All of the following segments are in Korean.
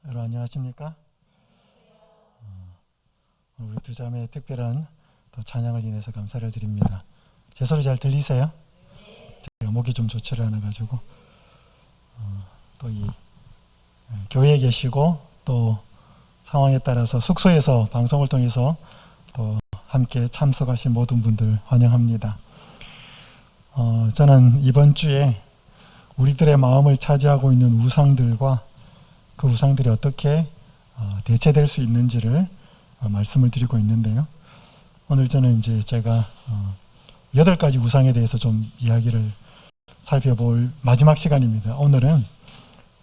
여러분 안녕하십니까? 우리 두 자매의 특별한 또 찬양을 인해서 감사를 드립니다. 제 소리 잘 들리세요? 제가 목이 좀 좋지를 않아가지고 또 이 교회에 계시고 또 상황에 따라서 숙소에서 방송을 통해서 또 함께 참석하신 모든 분들 환영합니다. 저는 이번 주에 우리들의 마음을 차지하고 있는 우상들과 그 우상들이 어떻게 대체될 수 있는지를 말씀을 드리고 있는데요. 오늘 저는 이제 제가 8가지 우상에 대해서 좀 이야기를 살펴볼 마지막 시간입니다. 오늘은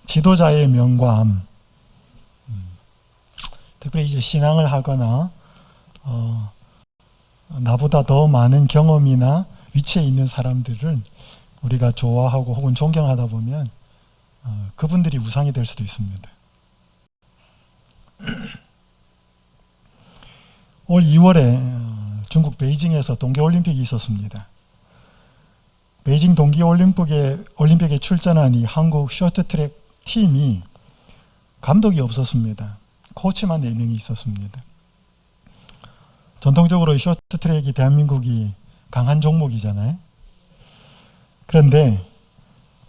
지도자의 명과암, 특별히 이제 신앙을 하거나 나보다 더 많은 경험이나 위치에 있는 사람들은 우리가 좋아하고 혹은 존경하다 보면 그분들이 우상이 될 수도 있습니다. 올 2월에 중국 베이징에서 동계올림픽이 있었습니다. 베이징 동계올림픽에 출전한 이 한국 쇼트트랙 팀이 감독이 없었습니다. 코치만 4명이 있었습니다. 전통적으로 쇼트트랙이 대한민국이 강한 종목이잖아요. 그런데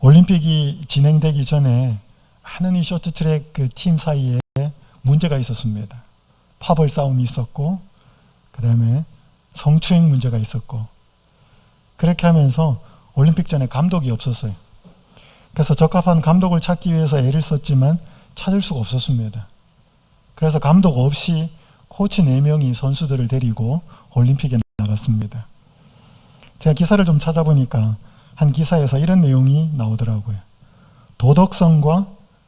올림픽이 진행되기 전에 많은 이 쇼트트랙 그 팀 사이에 문제가 있었습니다. 파벌 싸움이 있었고, 그 다음에 성추행 문제가 있었고, 그렇게 하면서 올림픽 전에 감독이 없었어요. 그래서 적합한 감독을 찾기 위해서 애를 썼지만 찾을 수가 없었습니다. 그래서 감독 없이 코치 4명이 선수들을 데리고 올림픽에 나갔습니다. 제가 기사를 좀 찾아보니까 한 기사에서 이런 내용이 나오더라고요. 도덕성과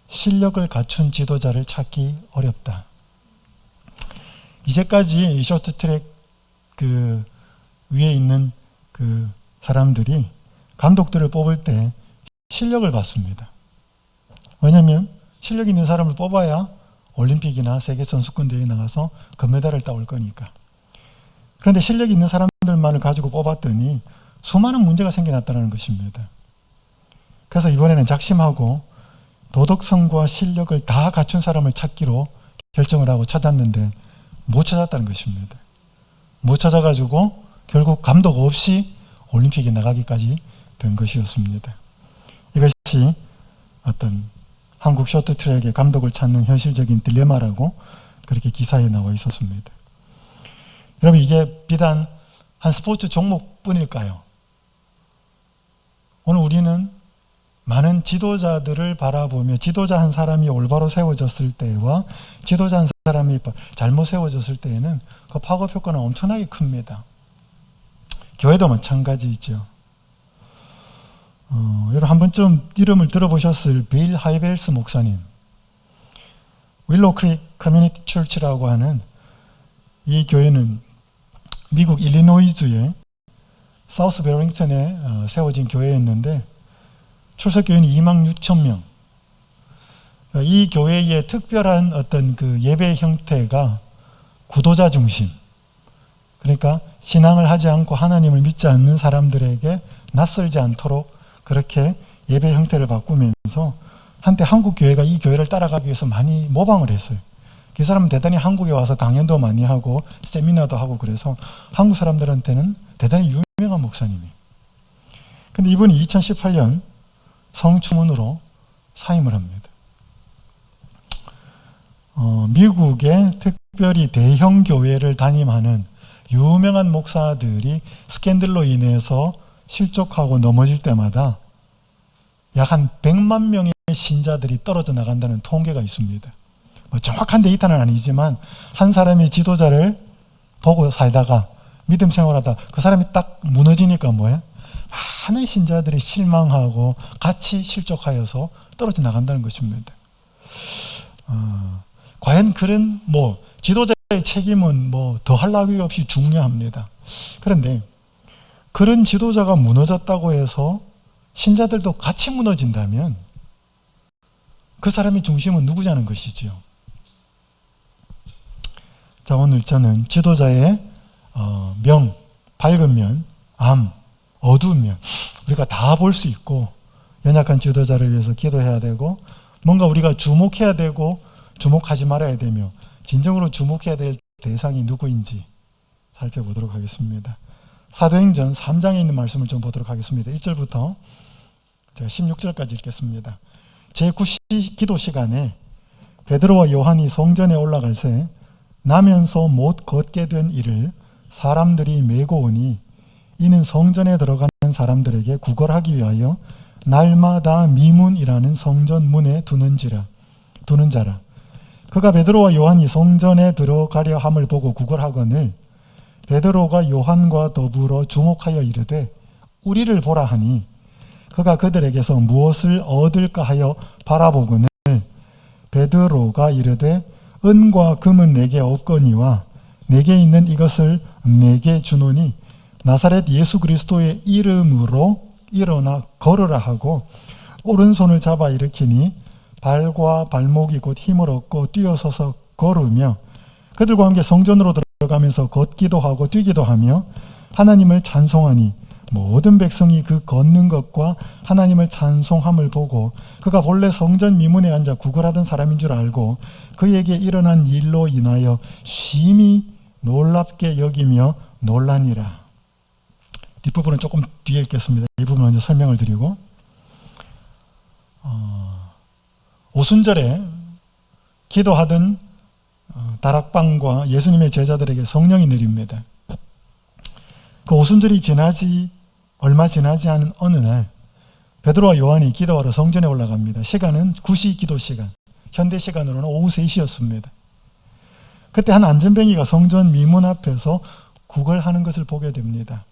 실력을 갖춘 지도자를 찾기 어렵다. 이제까지 이 쇼트트랙 그 위에 있는 그 사람들이 감독들을 뽑을 때 실력을 봤습니다. 왜냐하면 실력 있는 사람을 뽑아야 올림픽이나 세계선수권대회에 나가서 금메달을 따올 거니까. 그런데 실력 있는 사람들만을 가지고 뽑았더니 수많은 문제가 생겨났다는 것입니다. 그래서 이번에는 작심하고 도덕성과 실력을 다 갖춘 사람을 찾기로 결정을 하고 찾았는데 못 찾았다는 것입니다. 못 찾아가지고 결국 감독 없이 올림픽에 나가기까지 된 것이었습니다. 이것이 어떤 한국 쇼트트랙의 감독을 찾는 현실적인 딜레마라고 그렇게 기사에 나와 있었습니다. 여러분, 이게 비단 한 스포츠 종목뿐일까요? 오늘 우리는 많은 지도자들을 바라보며 지도자 한 사람이 올바로 세워졌을 때와 지도자 한 사람이 잘못 세워졌을 때에는 그 파급 효과는 엄청나게 큽니다. 교회도 마찬가지죠. 여러분 한 번쯤 이름을 들어보셨을 빌 하이벨스 목사님, 윌로우 크릭 커뮤니티 처치라고 하는 이 교회는 미국 일리노이주의 사우스 베링턴에 세워진 교회였는데 출석교인이 26,000명. 이 교회의 특별한 어떤 그 예배 형태가 구도자 중심. 그러니까 신앙을 하지 않고 하나님을 믿지 않는 사람들에게 낯설지 않도록 그렇게 예배 형태를 바꾸면서 한때 한국 교회가 이 교회를 따라가기 위해서 많이 모방을 했어요. 그 사람은 대단히 한국에 와서 강연도 많이 하고 세미나도 하고 그래서 한국 사람들한테는 대단히 유명한 목사님이에요. 근데 이분이 2018년 성추문으로 사임을 합니다. 미국의 특별히 대형 교회를 담임하는 유명한 목사들이 스캔들로 인해서 실족하고 넘어질 때마다 약 한 100만 명의 신자들이 떨어져 나간다는 통계가 있습니다. 정확한 데이터는 아니지만 한 사람의 지도자를 보고 살다가 믿음 생활하다 그 사람이 딱 무너지니까 뭐예요? 많은 신자들이 실망하고 같이 실족하여서 떨어져 나간다는 것입니다. 과연 그런 지도자의 책임은 더할 나위 없이 중요합니다. 그런데 그런 지도자가 무너졌다고 해서 신자들도 같이 무너진다면 그 사람의 중심은 누구냐는 것이지요. 자, 오늘 저는 지도자의 밝은 면, 어두운 면, 우리가 다 볼 수 있고 연약한 지도자를 위해서 기도해야 되고 뭔가 우리가 주목해야 되고 주목하지 말아야 되며 진정으로 주목해야 될 대상이 누구인지 살펴보도록 하겠습니다. 사도행전 3장에 있는 말씀을 좀 보도록 하겠습니다. 1절부터 제가 16절까지 읽겠습니다. 제9시 기도 시간에 베드로와 요한이 성전에 올라갈 새 나면서 못 걷게 된 이를 사람들이 메고 오니 이는 성전에 들어가는 사람들에게 구걸하기 위하여 날마다 미문이라는 성전 문에 두는 자라. 그가 베드로와 요한이 성전에 들어가려 함을 보고 구걸하거늘 베드로가 요한과 더불어 주목하여 이르되 우리를 보라 하니 그가 그들에게서 무엇을 얻을까 하여 바라보거늘 베드로가 이르되 은과 금은 내게 없거니와 내게 있는 이것을 내게 주노니 나사렛 예수 그리스도의 이름으로 일어나 걸으라 하고 오른손을 잡아 일으키니 발과 발목이 곧 힘을 얻고 뛰어서서 걸으며 그들과 함께 성전으로 들어가면서 걷기도 하고 뛰기도 하며 하나님을 찬송하니 모든 백성이 그 걷는 것과 하나님을 찬송함을 보고 그가 본래 성전 미문에 앉아 구걸하던 사람인 줄 알고 그에게 일어난 일로 인하여 심히 놀랍게 여기며 놀라니라. 뒷부분은 조금 뒤에 읽겠습니다. 이 부분 먼저 설명을 드리고 오순절에 기도하던 다락방과 예수님의 제자들에게 성령이 내립니다. 그 오순절이 얼마 지나지 않은 어느 날 베드로와 요한이 기도하러 성전에 올라갑니다. 시간은 9시 기도 시간, 현대 시간으로는 오후 3시였습니다. 그때 한 안전뱅이가 성전 미문 앞에서 구걸하는 것을 보게 됩니다.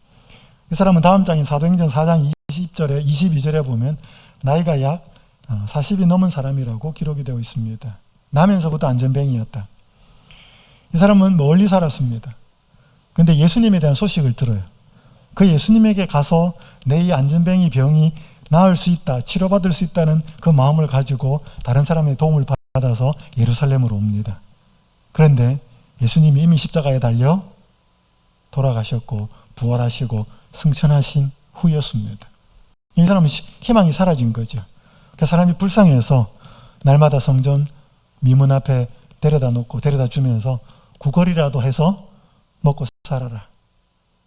이 사람은 다음 장인 사도행전 4장 20절에 22절에 보면 나이가 약 40이 넘은 사람이라고 기록이 되어 있습니다. 나면서부터 안전뱅이였다. 이 사람은 멀리 살았습니다. 그런데 예수님에 대한 소식을 들어요. 그 예수님에게 가서 내 이 안전뱅이 병이 나을 수 있다, 치료받을 수 있다는 그 마음을 가지고 다른 사람의 도움을 받아서 예루살렘으로 옵니다. 그런데 예수님이 이미 십자가에 달려 돌아가셨고 부활하시고 승천하신 후였습니다. 이 사람은 희망이 사라진 거죠. 그 사람이 불쌍해서 날마다 성전 미문 앞에 데려다 놓고 데려다 주면서 구걸이라도 해서 먹고 살아라.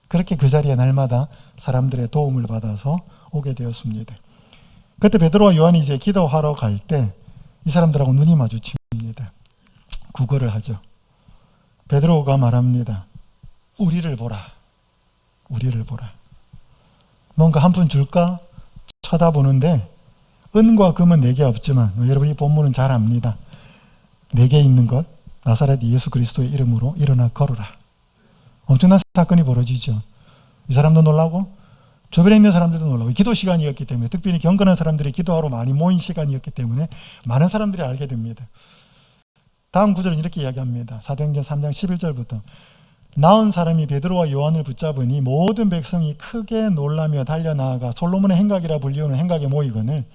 그렇게 그 자리에 날마다 사람들의 도움을 받아서 오게 되었습니다. 그때 베드로와 요한이 이제 기도하러 갈 때 이 사람들하고 눈이 마주칩니다. 구걸을 하죠. 베드로가 말합니다. 우리를 보라. 우리를 보라. 뭔가 한 푼 줄까? 쳐다보는데 은과 금은 내게 없지만 여러분 이 본문은 잘 압니다. 내게 있는 것 나사렛 예수 그리스도의 이름으로 일어나 걸으라. 엄청난 사건이 벌어지죠. 이 사람도 놀라고 주변에 있는 사람들도 놀라고 기도 시간이었기 때문에 특별히 경건한 사람들이 기도하러 많이 모인 시간이었기 때문에 많은 사람들이 알게 됩니다. 다음 구절은 이렇게 이야기합니다. 사도행전 3장 11절부터 나은 사람이 베드로와 요한을 붙잡으니 모든 백성이 크게 놀라며 달려나아가 솔로몬의 행각이라 불리우는 행각에 모이거늘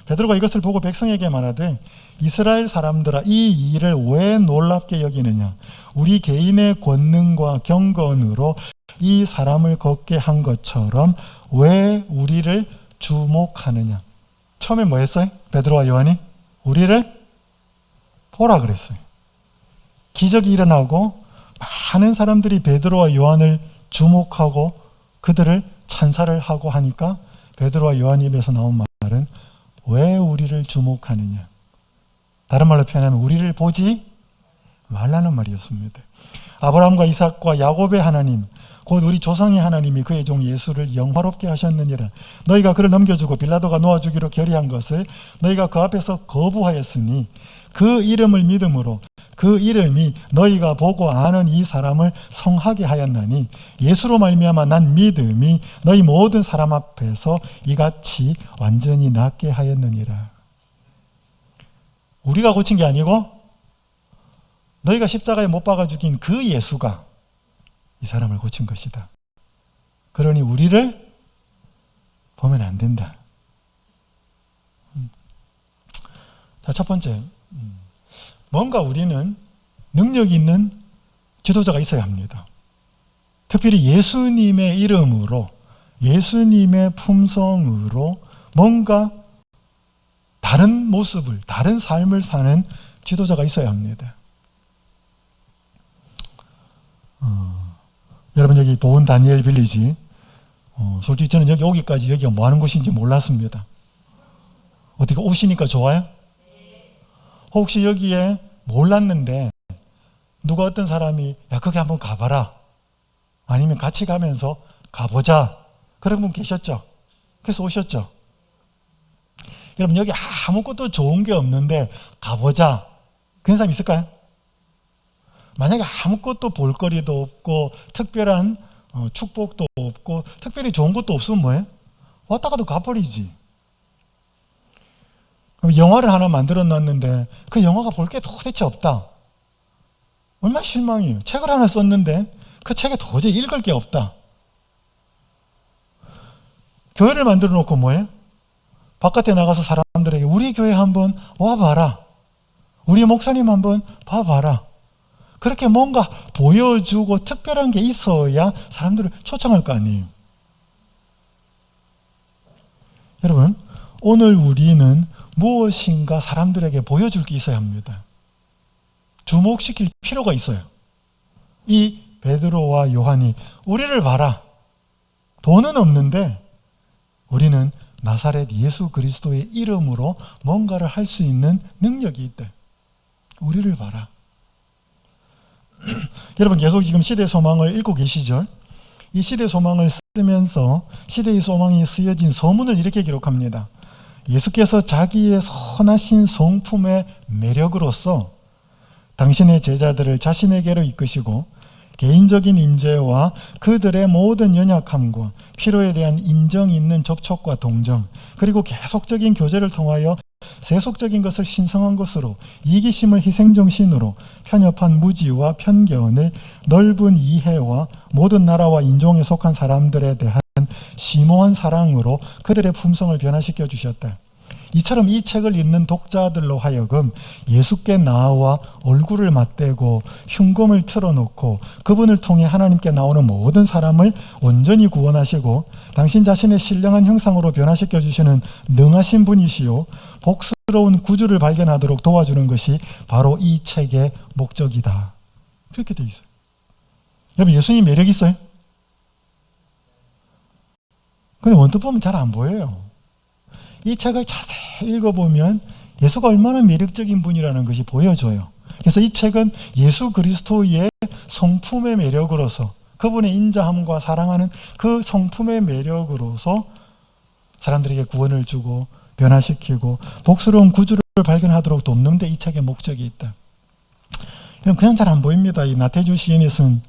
베드로가 이것을 보고 백성에게 말하되 이스라엘 사람들아 이 일을 왜 놀랍게 여기느냐 우리 개인의 권능과 경건으로 이 사람을 걷게 한 것처럼 왜 우리를 주목하느냐. 처음에 뭐 했어요? 베드로와 요한이 우리를 보라 그랬어요. 기적이 일어나고 많은 사람들이 베드로와 요한을 주목하고 그들을 찬사를 하고 하니까 베드로와 요한 입에서 나온 말은 왜 우리를 주목하느냐. 다른 말로 표현하면 우리를 보지 말라는 말이었습니다. 아브라함과 이삭과 야곱의 하나님 곧 우리 조상의 하나님이 그의 종 예수를 영화롭게 하셨느니라. 너희가 그를 넘겨주고 빌라도가 놓아주기로 결의한 것을 너희가 그 앞에서 거부하였으니 그 이름을 믿음으로 그 이름이 너희가 보고 아는 이 사람을 성하게 하였나니 예수로 말미암아 난 믿음이 너희 모든 사람 앞에서 이같이 완전히 낫게 하였느니라. 우리가 고친 게 아니고 너희가 십자가에 못 박아 죽인 그 예수가 이 사람을 고친 것이다. 그러니 우리를 보면 안 된다. 자, 첫 번째, 뭔가 우리는 능력 있는 지도자가 있어야 합니다. 특별히 예수님의 이름으로, 예수님의 품성으로 뭔가 다른 모습을, 다른 삶을 사는 지도자가 있어야 합니다. 여러분 여기 보은 다니엘 빌리지, 솔직히 저는 여기 오기까지 여기가 뭐 하는 곳인지 몰랐습니다. 어떻게 오시니까 좋아요? 혹시 여기에 몰랐는데 누가 어떤 사람이 야 거기 한번 가봐라, 아니면 같이 가면서 가보자, 그런 분 계셨죠? 그래서 오셨죠? 여러분 여기 아무것도 좋은 게 없는데 가보자, 그런 사람 있을까요? 만약에 아무것도 볼거리도 없고 특별한 축복도 없고 특별히 좋은 것도 없으면 뭐예요? 왔다 가도 가버리지. 영화를 하나 만들어 놨는데 그 영화가 볼 게 도대체 없다. 얼마나 실망이에요. 책을 하나 썼는데 그 책에 도저히 읽을 게 없다. 교회를 만들어 놓고 뭐예요? 바깥에 나가서 사람들에게 우리 교회 한번 와봐라, 우리 목사님 한번 봐봐라, 그렇게 뭔가 보여주고 특별한 게 있어야 사람들을 초청할 거 아니에요. 여러분, 오늘 우리는 무엇인가 사람들에게 보여줄 게 있어야 합니다. 주목시킬 필요가 있어요. 이 베드로와 요한이 우리를 봐라, 돈은 없는데 우리는 나사렛 예수 그리스도의 이름으로 뭔가를 할 수 있는 능력이 있다. 우리를 봐라. 여러분 계속 지금 시대 소망을 읽고 계시죠? 이 시대 소망을 쓰면서 시대의 소망이 쓰여진 서문을 이렇게 기록합니다. 예수께서 자기의 선하신 성품의 매력으로서 당신의 제자들을 자신에게로 이끄시고 개인적인 임재와 그들의 모든 연약함과 필요에 대한 인정 있는 접촉과 동정, 그리고 계속적인 교제를 통하여 세속적인 것을 신성한 것으로, 이기심을 희생정신으로, 편협한 무지와 편견을 넓은 이해와 모든 나라와 인종에 속한 사람들에 대한 심오한 사랑으로 그들의 품성을 변화시켜 주셨다. 이처럼 이 책을 읽는 독자들로 하여금 예수께 나와 얼굴을 맞대고 흉검을 틀어놓고 그분을 통해 하나님께 나오는 모든 사람을 온전히 구원하시고 당신 자신의 신령한 형상으로 변화시켜 주시는 능하신 분이시요 복스러운 구주를 발견하도록 도와주는 것이 바로 이 책의 목적이다. 그렇게 돼 있어요. 여러분 예수님 매력 있어요? 근데 원뜻 보면 잘 안 보여요. 이 책을 자세히 읽어보면 예수가 얼마나 매력적인 분이라는 것이 보여져요. 그래서 이 책은 예수 그리스도의 성품의 매력으로서, 그분의 인자함과 사랑하는 그 성품의 매력으로서 사람들에게 구원을 주고 변화시키고 복스러운 구주를 발견하도록 돕는 데 이 책의 목적이 있다. 그냥 잘 안 보입니다. 이 나태주 시인이 쓴,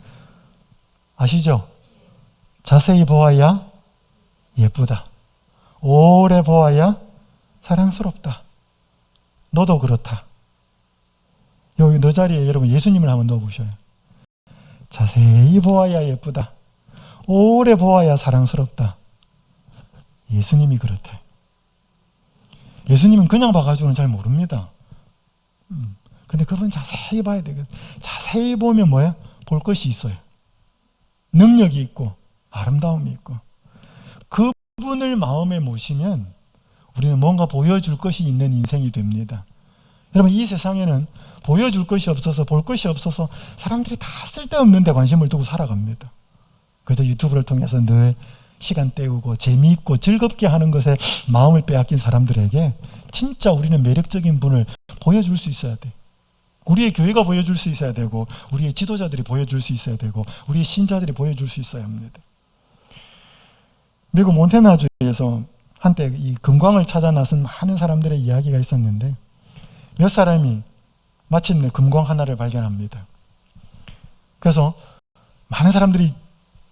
아시죠? 자세히 보아야 예쁘다, 오래 보아야 사랑스럽다, 너도 그렇다. 여기 너 자리에 여러분 예수님을 한번 넣어보셔요. 자세히 보아야 예쁘다, 오래 보아야 사랑스럽다. 예수님이 그렇대. 예수님은 그냥 봐가지고는 잘 모릅니다. 근데 그분 자세히 봐야 되거든. 자세히 보면 뭐야? 볼 것이 있어요. 능력이 있고 아름다움이 있고. 그분을 마음에 모시면 우리는 뭔가 보여줄 것이 있는 인생이 됩니다. 여러분 이 세상에는 보여줄 것이 없어서, 볼 것이 없어서 사람들이 다 쓸데없는 데 관심을 두고 살아갑니다. 그래서 유튜브를 통해서 늘 시간 때우고 재미있고 즐겁게 하는 것에 마음을 빼앗긴 사람들에게 진짜 우리는 매력적인 분을 보여줄 수 있어야 돼. 우리의 교회가 보여줄 수 있어야 되고, 우리의 지도자들이 보여줄 수 있어야 되고, 우리의 신자들이 보여줄 수 있어야 합니다. 미국 몬태나주에서 한때 이 금광을 찾아 나선 많은 사람들의 이야기가 있었는데, 몇 사람이 마침내 금광 하나를 발견합니다. 그래서 많은 사람들이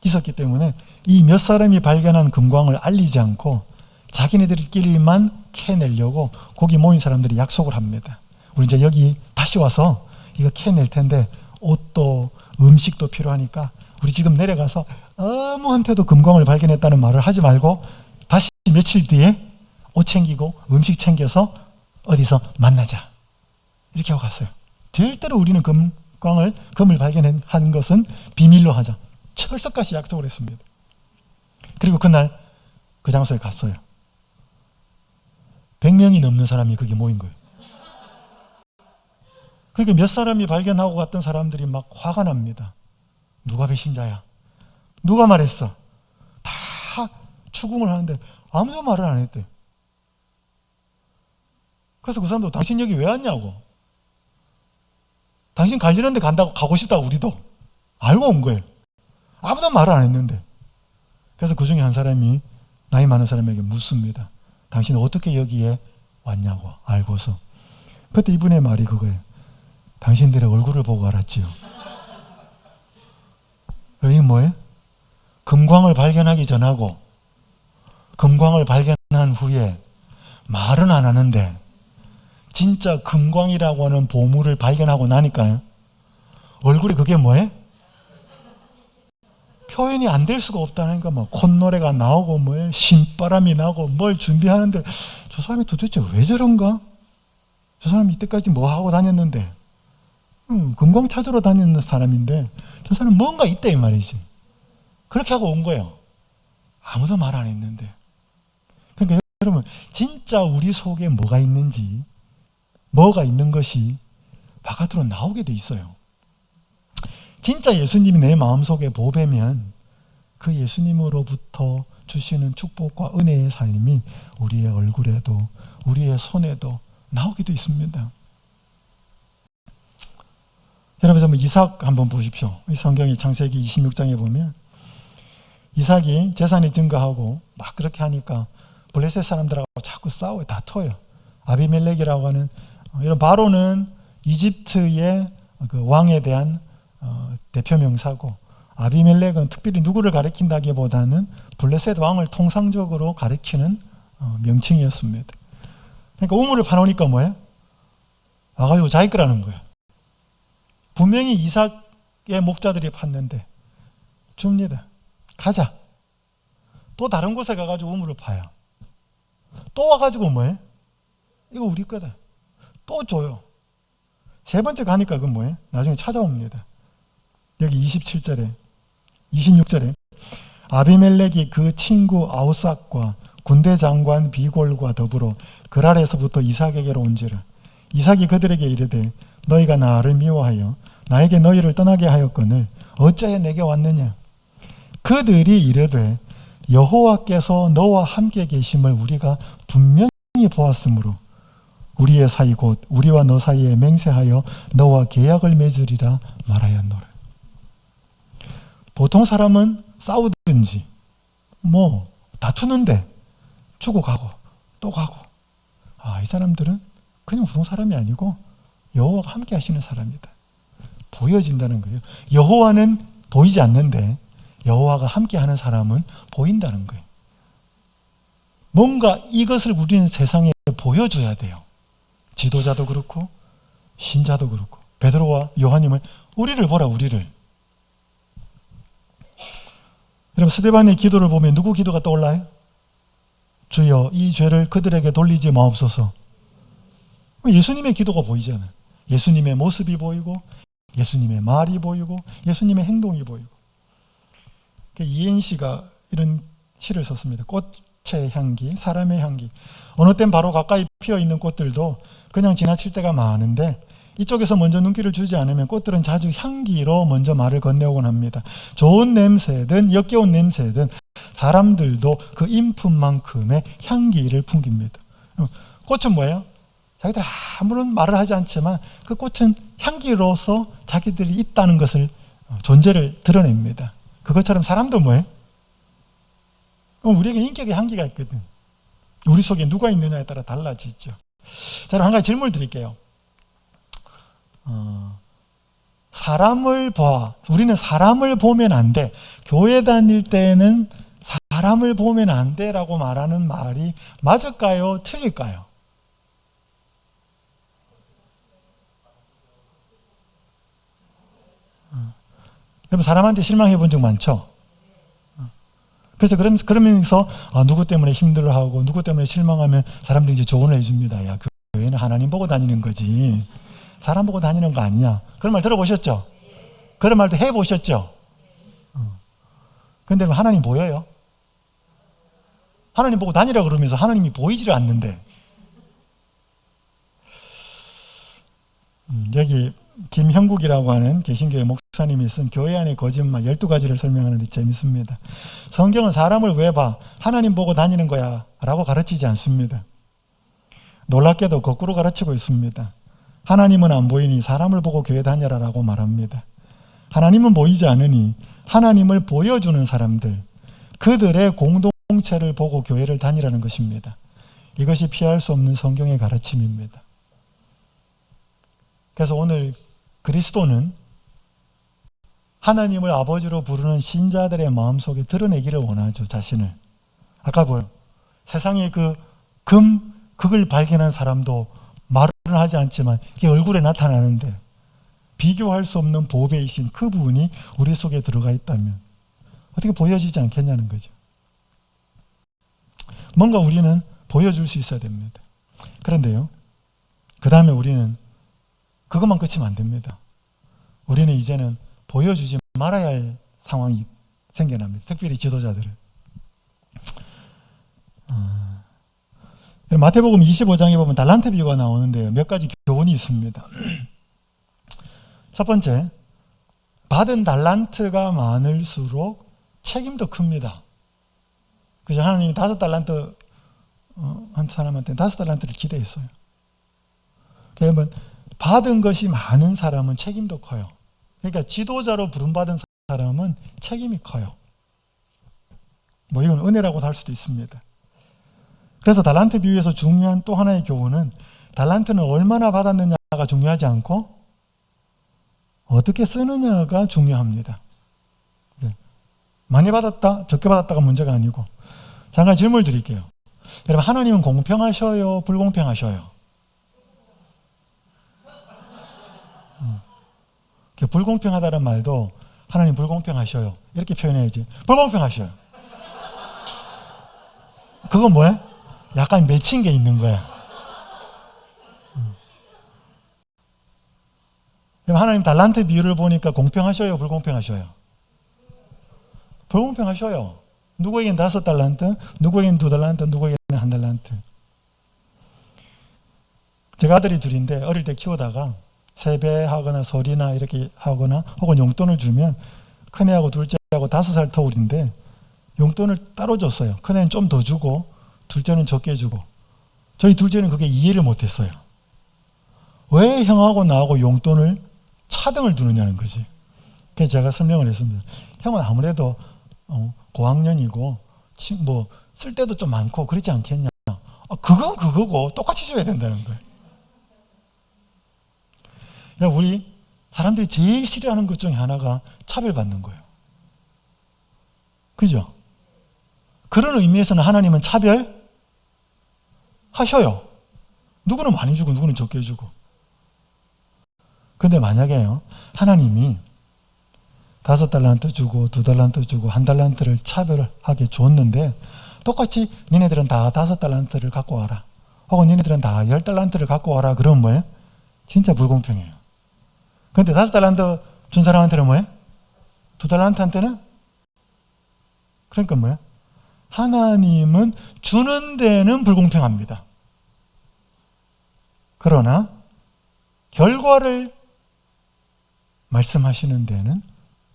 있었기 때문에 이 몇 사람이 발견한 금광을 알리지 않고 자기네들끼리만 캐내려고 거기 모인 사람들이 약속을 합니다. 우리 이제 여기 다시 와서 이거 캐낼 텐데 옷도 음식도 필요하니까 우리 지금 내려가서 아무한테도 금광을 발견했다는 말을 하지 말고 다시 며칠 뒤에 옷 챙기고 음식 챙겨서 어디서 만나자. 이렇게 하고 갔어요. 절대로 우리는 금을 발견한 것은 비밀로 하자. 철석같이 약속을 했습니다. 그리고 그날 그 장소에 갔어요. 100명이 넘는 사람이 거기 모인 거예요. 그러니까 몇 사람이 발견하고 갔던 사람들이 막 화가 납니다. 누가 배신자야? 누가 말했어? 다 추궁을 하는데 아무도 말을 안 했대. 그래서 그 사람도 당신 여기 왜 왔냐고. 당신 갈리는 데 간다고, 가고 싶다고 우리도 알고 온 거예요. 아무도 말을 안 했는데. 그래서 그 중에 한 사람이 나이 많은 사람에게 묻습니다. 당신은 어떻게 여기에 왔냐고 알고서. 그때 이분의 말이 그거예요. 당신들의 얼굴을 보고 알았지요. 이게 뭐예요? 금광을 발견하기 전하고 금광을 발견한 후에 말은 안 하는데 진짜 금광이라고 하는 보물을 발견하고 나니까요. 얼굴이 그게 뭐예요? 표현이 안 될 수가 없다니까 뭐 콧노래가 나오고 뭐예요? 신바람이 나고 뭘 준비하는데 저 사람이 도대체 왜 저런가? 저 사람이 이때까지 뭐 하고 다녔는데 금광 찾으러 다니는 사람인데 저 사람 뭔가 있다 이 말이지. 그렇게 하고 온 거예요. 아무도 말 안 했는데. 그러니까 여러분 진짜 우리 속에 뭐가 있는지 뭐가 있는 것이 바깥으로 나오게 돼 있어요. 진짜 예수님이 내 마음속에 보배면 그 예수님으로부터 주시는 축복과 은혜의 삶이 우리의 얼굴에도 우리의 손에도 나오게 돼 있습니다. 여러분 한번 이삭 한번 보십시오. 이 성경이 창세기 26장에 보면 이삭이 재산이 증가하고 막 그렇게 하니까 블레셋 사람들하고 자꾸 싸워요. 다퉈요. 아비멜렉이라고 하는 이런 바로는 이집트의 그 왕에 대한 대표 명사고 아비멜렉은 특별히 누구를 가리킨다기보다는 블레셋 왕을 통상적으로 가리키는 명칭이었습니다. 그러니까 우물을 파놓으니까 뭐예요? 와가지고 자기 거라는 거예요. 분명히 이삭의 목자들이 팠는데 줍니다. 가자. 또 다른 곳에 가가지고 우물을 파요. 또 와가지고 뭐예요? 이거 우리 거다. 또 줘요. 세 번째 가니까 그건 뭐예요? 나중에 찾아옵니다. 여기 27절에 26절에 아비멜렉이 그 친구 아우삭과 군대 장관 비골과 더불어 그랄에서부터 이삭에게로 온지라. 이삭이 그들에게 이르되 너희가 나를 미워하여 나에게 너희를 떠나게 하였거늘 어찌하여 내게 왔느냐. 그들이 이르되 여호와께서 너와 함께 계심을 우리가 분명히 보았으므로 우리의 사이 곧 우리와 너 사이에 맹세하여 너와 계약을 맺으리라 말하였노라. 보통 사람은 싸우든지 뭐 다투는데 주고 가고 또 가고 이 사람들은 그냥 보통 사람이 아니고 여호와가 함께 하시는 사람이다. 보여진다는 거예요. 여호와는 보이지 않는데 여호와가 함께 하는 사람은 보인다는 거예요. 뭔가 이것을 우리는 세상에 보여줘야 돼요. 지도자도 그렇고 신자도 그렇고 베드로와 요한님은 우리를 보라 우리를. 여러분 스데반의 기도를 보면 누구 기도가 떠올라요? 주여 이 죄를 그들에게 돌리지 마옵소서. 예수님의 기도가 보이잖아요. 예수님의 모습이 보이고 예수님의 말이 보이고 예수님의 행동이 보이고. 이행시가 이런 시를 썼습니다. 꽃의 향기, 사람의 향기. 어느 땐 바로 가까이 피어있는 꽃들도 그냥 지나칠 때가 많은데 이쪽에서 먼저 눈길을 주지 않으면 꽃들은 자주 향기로 먼저 말을 건네오곤 합니다. 좋은 냄새든 역겨운 냄새든 사람들도 그 인품만큼의 향기를 풍깁니다. 꽃은 뭐예요? 자기들 아무런 말을 하지 않지만 그 꽃은 향기로서 자기들이 있다는 것을 존재를 드러냅니다. 그것처럼 사람도 뭐예요? 우리에게 인격의 향기가 있거든. 우리 속에 누가 있느냐에 따라 달라지죠. 자, 한 가지 질문을 드릴게요. 사람을 봐. 우리는 사람을 보면 안 돼. 교회 다닐 때는 사람을 보면 안 돼라고 말하는 말이 맞을까요? 틀릴까요? 여러분 사람한테 실망해 본 적 많죠? 그래서 그러면서 누구 때문에 힘들어하고 누구 때문에 실망하면 사람들이 이제 조언을 해줍니다. 야, 교회는 하나님 보고 다니는 거지 사람 보고 다니는 거 아니야. 그런 말 들어보셨죠? 그런 말도 해보셨죠? 그런데 하나님 보여요? 하나님 보고 다니라 그러면서 하나님이 보이지를 않는데 여기 김형국이라고 하는 개신교회 목사님이 쓴 교회 안의 거짓말 12가지를 설명하는데 재밌습니다. 성경은 사람을 왜 봐? 하나님 보고 다니는 거야 라고 가르치지 않습니다. 놀랍게도 거꾸로 가르치고 있습니다. 하나님은 안 보이니 사람을 보고 교회 다녀라 라고 말합니다. 하나님은 보이지 않으니 하나님을 보여주는 사람들, 그들의 공동체를 보고 교회를 다니라는 것입니다. 이것이 피할 수 없는 성경의 가르침입니다. 그래서 오늘 그리스도는 하나님을 아버지로 부르는 신자들의 마음속에 드러내기를 원하죠. 자신을. 아까 보여 세상에 극을 발견한 사람도 말은 하지 않지만 이게 얼굴에 나타나는데 비교할 수 없는 보배이신 그 부분이 우리 속에 들어가 있다면 어떻게 보여지지 않겠냐는 거죠. 뭔가 우리는 보여줄 수 있어야 됩니다. 그런데요, 그 다음에 우리는 그것만 끝이면 안 됩니다. 우리는 이제는 보여주지 말아야 할 상황이 생겨납니다. 특별히 지도자들은. 마태복음 25장에 보면 달란트 비유가 나오는데요. 몇 가지 교훈이 있습니다. 첫 번째, 받은 달란트가 많을수록 책임도 큽니다. 그죠? 하나님이 5달란트 한 사람한테 5달란트를 기대했어요. 그러면 받은 것이 많은 사람은 책임도 커요. 그러니까 지도자로 부름받은 사람은 책임이 커요. 뭐 이건 은혜라고도 할 수도 있습니다. 그래서 달란트 비유에서 중요한 또 하나의 교훈은 달란트는 얼마나 받았느냐가 중요하지 않고 어떻게 쓰느냐가 중요합니다. 많이 받았다, 적게 받았다가 문제가 아니고. 잠깐 질문을 드릴게요. 여러분, 하나님은 공평하셔요? 불공평하셔요? 불공평하다는 말도 하나님 불공평하셔요 이렇게 표현해야지. 불공평하셔요. 그건 뭐야? 약간 맺힌 게 있는 거야. 하나님 달란트 비유를 보니까 공평하셔요? 불공평하셔요? 불공평하셔요. 누구에겐 5달란트, 누구에겐 2달란트, 누구에겐 1달란트. 제가 아들이 둘인데 어릴 때 키우다가 세배하거나 설이나 이렇게 하거나 혹은 용돈을 주면 큰애하고 둘째하고 5살 터울인데 용돈을 따로 줬어요. 큰애는 좀 더 주고 둘째는 적게 주고. 저희 둘째는 그게 이해를 못했어요. 왜 형하고 나하고 용돈을 차등을 두느냐는 거지. 그래서 제가 설명을 했습니다. 형은 아무래도 고학년이고 뭐 쓸 때도 좀 많고 그렇지 않겠냐. 그건 그거고 똑같이 줘야 된다는 거예요. 우리 사람들이 제일 싫어하는 것 중에 하나가 차별받는 거예요. 그죠? 그런 의미에서는 하나님은 차별하셔요. 누구는 많이 주고 누구는 적게 주고. 근데 만약에요, 하나님이 5달란트 주고 2달란트 주고 1달란트를 차별하게 줬는데 똑같이 니네들은 다 5달란트를 갖고 와라. 혹은 니네들은 다 10달란트를 갖고 와라. 그러면 뭐예요? 진짜 불공평해요. 근데 5달란트 준 사람한테는 뭐예요? 2달란트한테는? 그러니까 뭐예요? 하나님은 주는 데는 불공평합니다. 그러나 결과를 말씀하시는 데는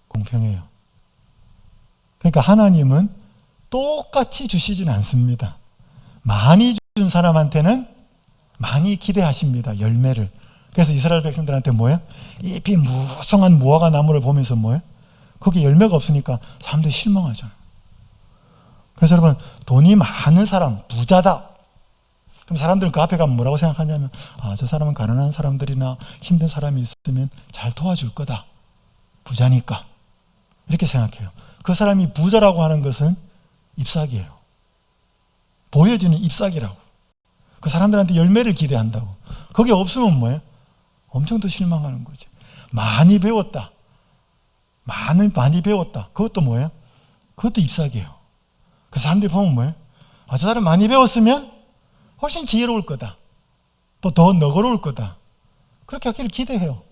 공평해요. 그러니까 하나님은 똑같이 주시지는 않습니다. 많이 준 사람한테는 많이 기대하십니다. 열매를. 그래서 이스라엘 백성들한테 뭐예요? 잎이 무성한 무화과 나무를 보면서 뭐예요? 거기 열매가 없으니까 사람들이 실망하잖아요. 그래서 여러분, 돈이 많은 사람, 부자다. 그럼 사람들은 그 앞에 가면 뭐라고 생각하냐면, 저 사람은 가난한 사람들이나 힘든 사람이 있으면 잘 도와줄 거다. 부자니까. 이렇게 생각해요. 그 사람이 부자라고 하는 것은 잎사귀예요. 보여지는 잎사귀라고. 그 사람들한테 열매를 기대한다고. 그게 없으면 뭐예요? 엄청 더 실망하는 거지. 많이 배웠다. 많이 배웠다. 그것도 뭐예요? 그것도 잎사귀예요. 그 사람들이 보면 뭐예요? 저 사람 많이 배웠으면 훨씬 지혜로울 거다. 또 더 너그러울 거다. 그렇게 하기를 기대해요.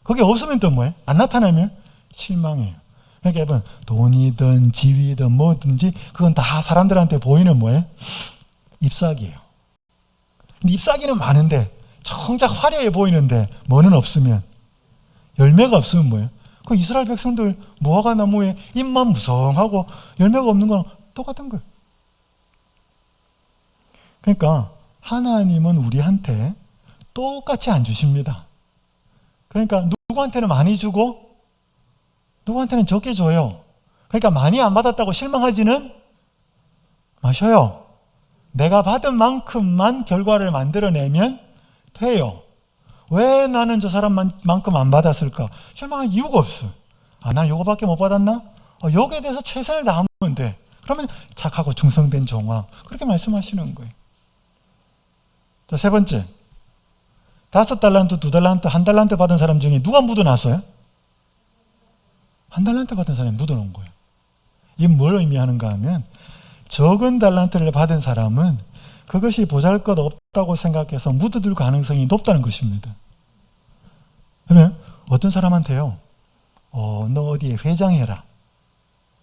그게 없으면 또 뭐예요? 안 나타나면 실망해요. 그러니까 여러분, 돈이든 지위든 뭐든지 그건 다 사람들한테 보이는 뭐예요? 잎사귀예요. 근데 잎사귀는 많은데 정작 화려해 보이는데 뭐는 없으면, 열매가 없으면 뭐예요? 그 이스라엘 백성들 무화과 나무에 잎만 무성하고 열매가 없는 거랑 똑같은 거예요. 그러니까 하나님은 우리한테 똑같이 안 주십니다. 그러니까 누구한테는 많이 주고 누구한테는 적게 줘요. 그러니까 많이 안 받았다고 실망하지는 마셔요. 내가 받은 만큼만 결과를 만들어내면 돼요. 왜 나는 저 사람만큼 안 받았을까? 실망할 이유가 없어. 나는 요거밖에 못 받았나? 여기에 대해서 최선을 다하면 돼. 그러면 착하고 충성된 종아. 그렇게 말씀하시는 거예요. 자, 세 번째. 5달란트, 2달란트, 1달란트 받은 사람 중에 누가 묻어놨어요? 1달란트 받은 사람이 묻어놓은 거예요. 이게 뭘 의미하는가 하면 적은 달란트를 받은 사람은 그것이 보잘것없다고 생각해서 묻어둘 가능성이 높다는 것입니다. 그러면 어떤 사람한테요, 너 어디에 회장해라,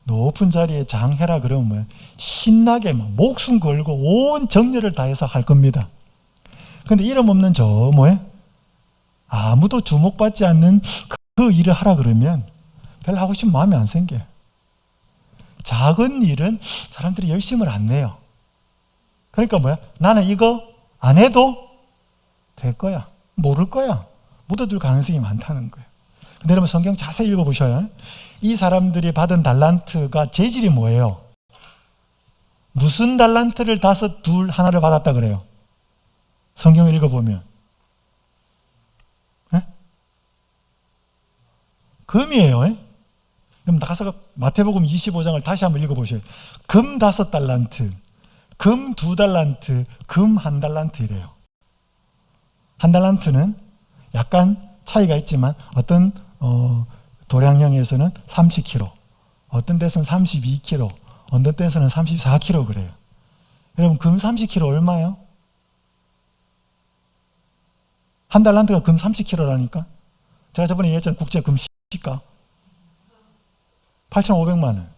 높은 자리에 장해라 그러면 신나게 막 목숨 걸고 온 정열을 다해서 할 겁니다. 근데 이름 없는 저 뭐에 아무도 주목받지 않는 그 일을 하라 그러면 별로 하고 싶은 마음이 안 생겨요. 작은 일은 사람들이 열심을 안 내요. 그러니까 뭐야? 나는 이거 안 해도 될 거야. 모를 거야. 묻어둘 가능성이 많다는 거예요. 근데 여러분 성경 자세히 읽어보셔요. 이 사람들이 받은 달란트가 재질이 뭐예요? 무슨 달란트를 5, 2, 하나를 받았다 그래요? 성경을 읽어보면 금이에요. 그럼 나가서 마태복음 25장을 다시 한번 읽어보셔요. 금 5달란트, 금 2달란트, 금 1달란트 이래요. 1달란트는 약간 차이가 있지만 어떤 도량형에서는 30kg, 어떤 데서는 32kg, 어떤 데서는 34kg 그래요. 여러분 금 30kg 얼마예요? 1달란트가 금 30kg라니까. 제가 저번에 얘기했잖아요. 국제 금 시가 8,500만 원,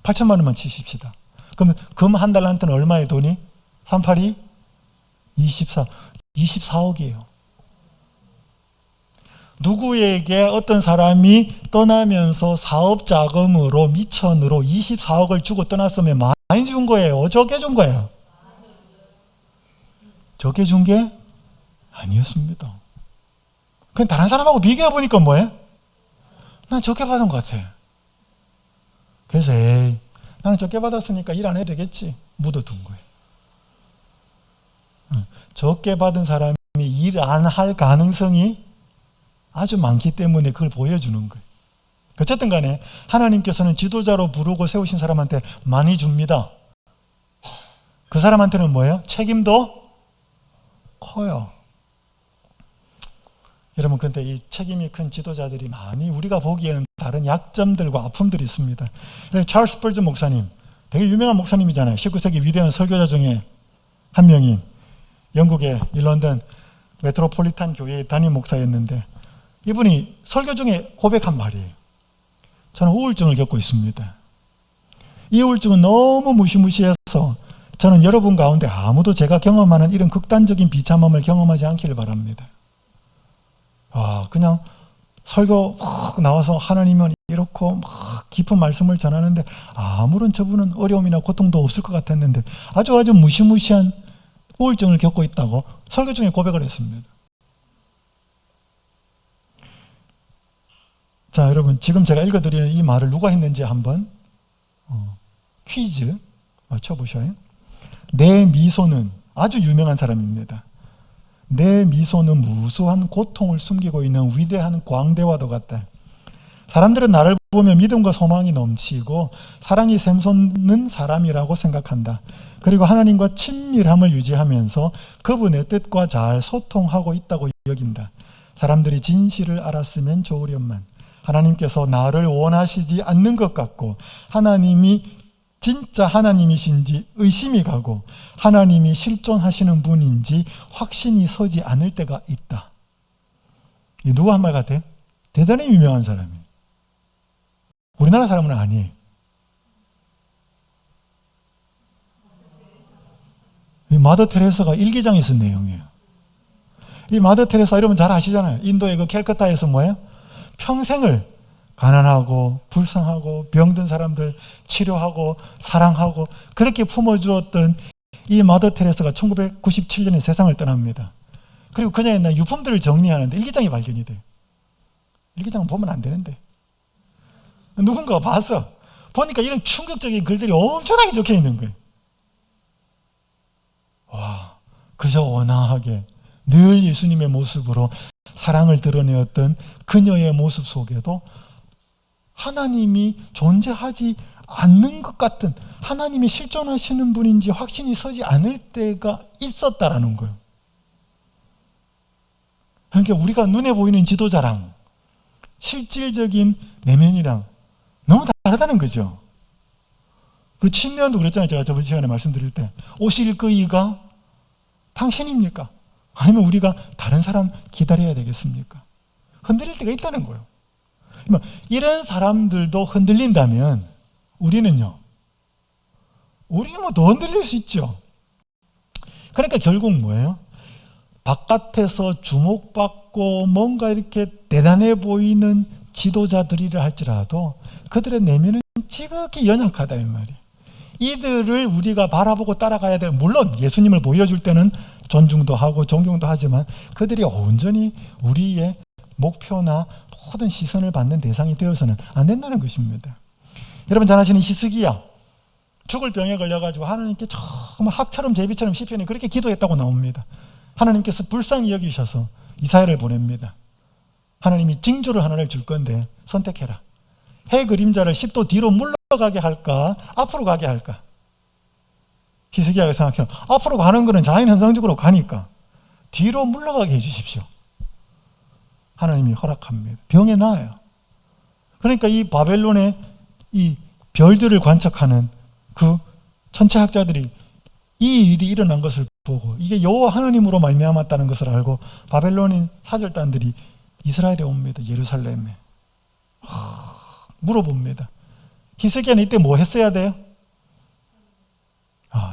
8천만 원만 치십시다. 그러면 금 1달란트는 얼마의 돈이? 382? 24억이에요. 누구에게 어떤 사람이 떠나면서 사업 자금으로 미천으로 24억을 주고 떠났으면 많이 준 거예요? 적게 준 거예요? 적게 준 게 아니었습니다. 그냥 다른 사람하고 비교해 보니까 뭐예요? 난 적게 받은 것 같아. 그래서 나는 적게 받았으니까 일 안 해도 되겠지. 묻어둔 거예요. 적게 받은 사람이 일 안 할 가능성이 아주 많기 때문에 그걸 보여주는 거예요. 어쨌든 간에 하나님께서는 지도자로 부르고 세우신 사람한테 많이 줍니다. 그 사람한테는 뭐예요? 책임도 커요. 여러분, 근데 이 책임이 큰 지도자들이 많이 우리가 보기에는 다른 약점들과 아픔들이 있습니다. 찰스 스펄전 목사님, 되게 유명한 목사님이잖아요. 19세기 위대한 설교자 중에 한 명인 영국의 이 런던 메트로폴리탄 교회의 담임 목사였는데 이분이 설교 중에 고백한 말이에요. 저는 우울증을 겪고 있습니다. 이 우울증은 너무 무시무시해서 저는 여러분 가운데 아무도 제가 경험하는 이런 극단적인 비참함을 경험하지 않기를 바랍니다. 그냥 설교 확 나와서 하나님은 이렇고 막 깊은 말씀을 전하는데 아무런 저분은 어려움이나 고통도 없을 것 같았는데 아주 무시무시한 우울증을 겪고 있다고 설교 중에 고백을 했습니다. 자, 여러분, 지금 제가 읽어드리는 이 말을 누가 했는지 한번 퀴즈 맞춰보셔요. 내 미소는 아주 유명한 사람입니다. 내 미소는 무수한 고통을 숨기고 있는 위대한 광대와도 같다. 사람들은 나를 보며 믿음과 소망이 넘치고 사랑이 샘솟는 사람이라고 생각한다. 그리고 하나님과 친밀함을 유지하면서 그분의 뜻과 잘 소통하고 있다고 여긴다. 사람들이 진실을 알았으면 좋으련만 하나님께서 나를 원하시지 않는 것 같고 하나님이 진짜 하나님이신지 의심이 가고 하나님이 실존하시는 분인지 확신이 서지 않을 때가 있다. 이 누구 한 말 같아요? 대단히 유명한 사람이에요. 우리나라 사람은 아니에요. 이 마더 테레사가 일기장에 쓴 내용이에요. 이 마더 테레사 여러분 잘 아시잖아요. 인도의 그 캘커타에서 뭐예요? 평생을 가난하고 불쌍하고 병든 사람들 치료하고 사랑하고 그렇게 품어주었던 이 마더 테레사가 1997년에 세상을 떠납니다. 그리고 그녀의 유품들을 정리하는데 일기장이 발견이 돼요. 일기장 보면 안 되는데 누군가가 봤어. 보니까 이런 충격적인 글들이 엄청나게 적혀 있는 거예요. 와, 그저 온화하게 늘 예수님의 모습으로 사랑을 드러내었던 그녀의 모습 속에도 하나님이 존재하지 않는 것 같은, 하나님이 실존하시는 분인지 확신이 서지 않을 때가 있었다라는 거예요. 그러니까 우리가 눈에 보이는 지도자랑 실질적인 내면이랑 너무 다르다는 거죠. 그리고 친년도 그랬잖아요. 제가 저번 시간에 말씀드릴 때 오실 그이가 당신입니까? 아니면 우리가 다른 사람 기다려야 되겠습니까? 흔들릴 때가 있다는 거예요. 이런 사람들도 흔들린다면 우리는요, 우리는 뭐 더 흔들릴 수 있죠. 그러니까 결국 뭐예요? 바깥에서 주목받고 뭔가 이렇게 대단해 보이는 지도자들이라 할지라도 그들의 내면은 지극히 연약하다 이 말이에요. 이들을 우리가 바라보고 따라가야 돼요. 물론 예수님을 보여줄 때는 존중도 하고 존경도 하지만 그들이 온전히 우리의 목표나 모든 시선을 받는 대상이 되어서는 안 된다는 것입니다. 여러분 잘 아시는 히스기야, 죽을 병에 걸려가지고 하나님께 정말 학처럼 제비처럼 시편에 그렇게 기도했다고 나옵니다. 하나님께서 불쌍히 여기셔서 이사야를 보냅니다. 하나님이 징조를 하나를 줄 건데 선택해라. 해 그림자를 10도 뒤로 물러가게 할까 앞으로 가게 할까? 히스기야가 생각해요. 앞으로 가는 거는 자연현상적으로 가니까 뒤로 물러가게 해주십시오. 하나님이 허락합니다. 병에 나아요. 그러니까 이 바벨론의 이 별들을 관측하는 그 천체학자들이 이 일이 일어난 것을 보고 이게 여호와 하나님으로 말미암았다는 것을 알고 바벨론인 사절단들이 이스라엘에 옵니다. 예루살렘에. 물어봅니다. 히스기야는 이때 뭐 했어야 돼요?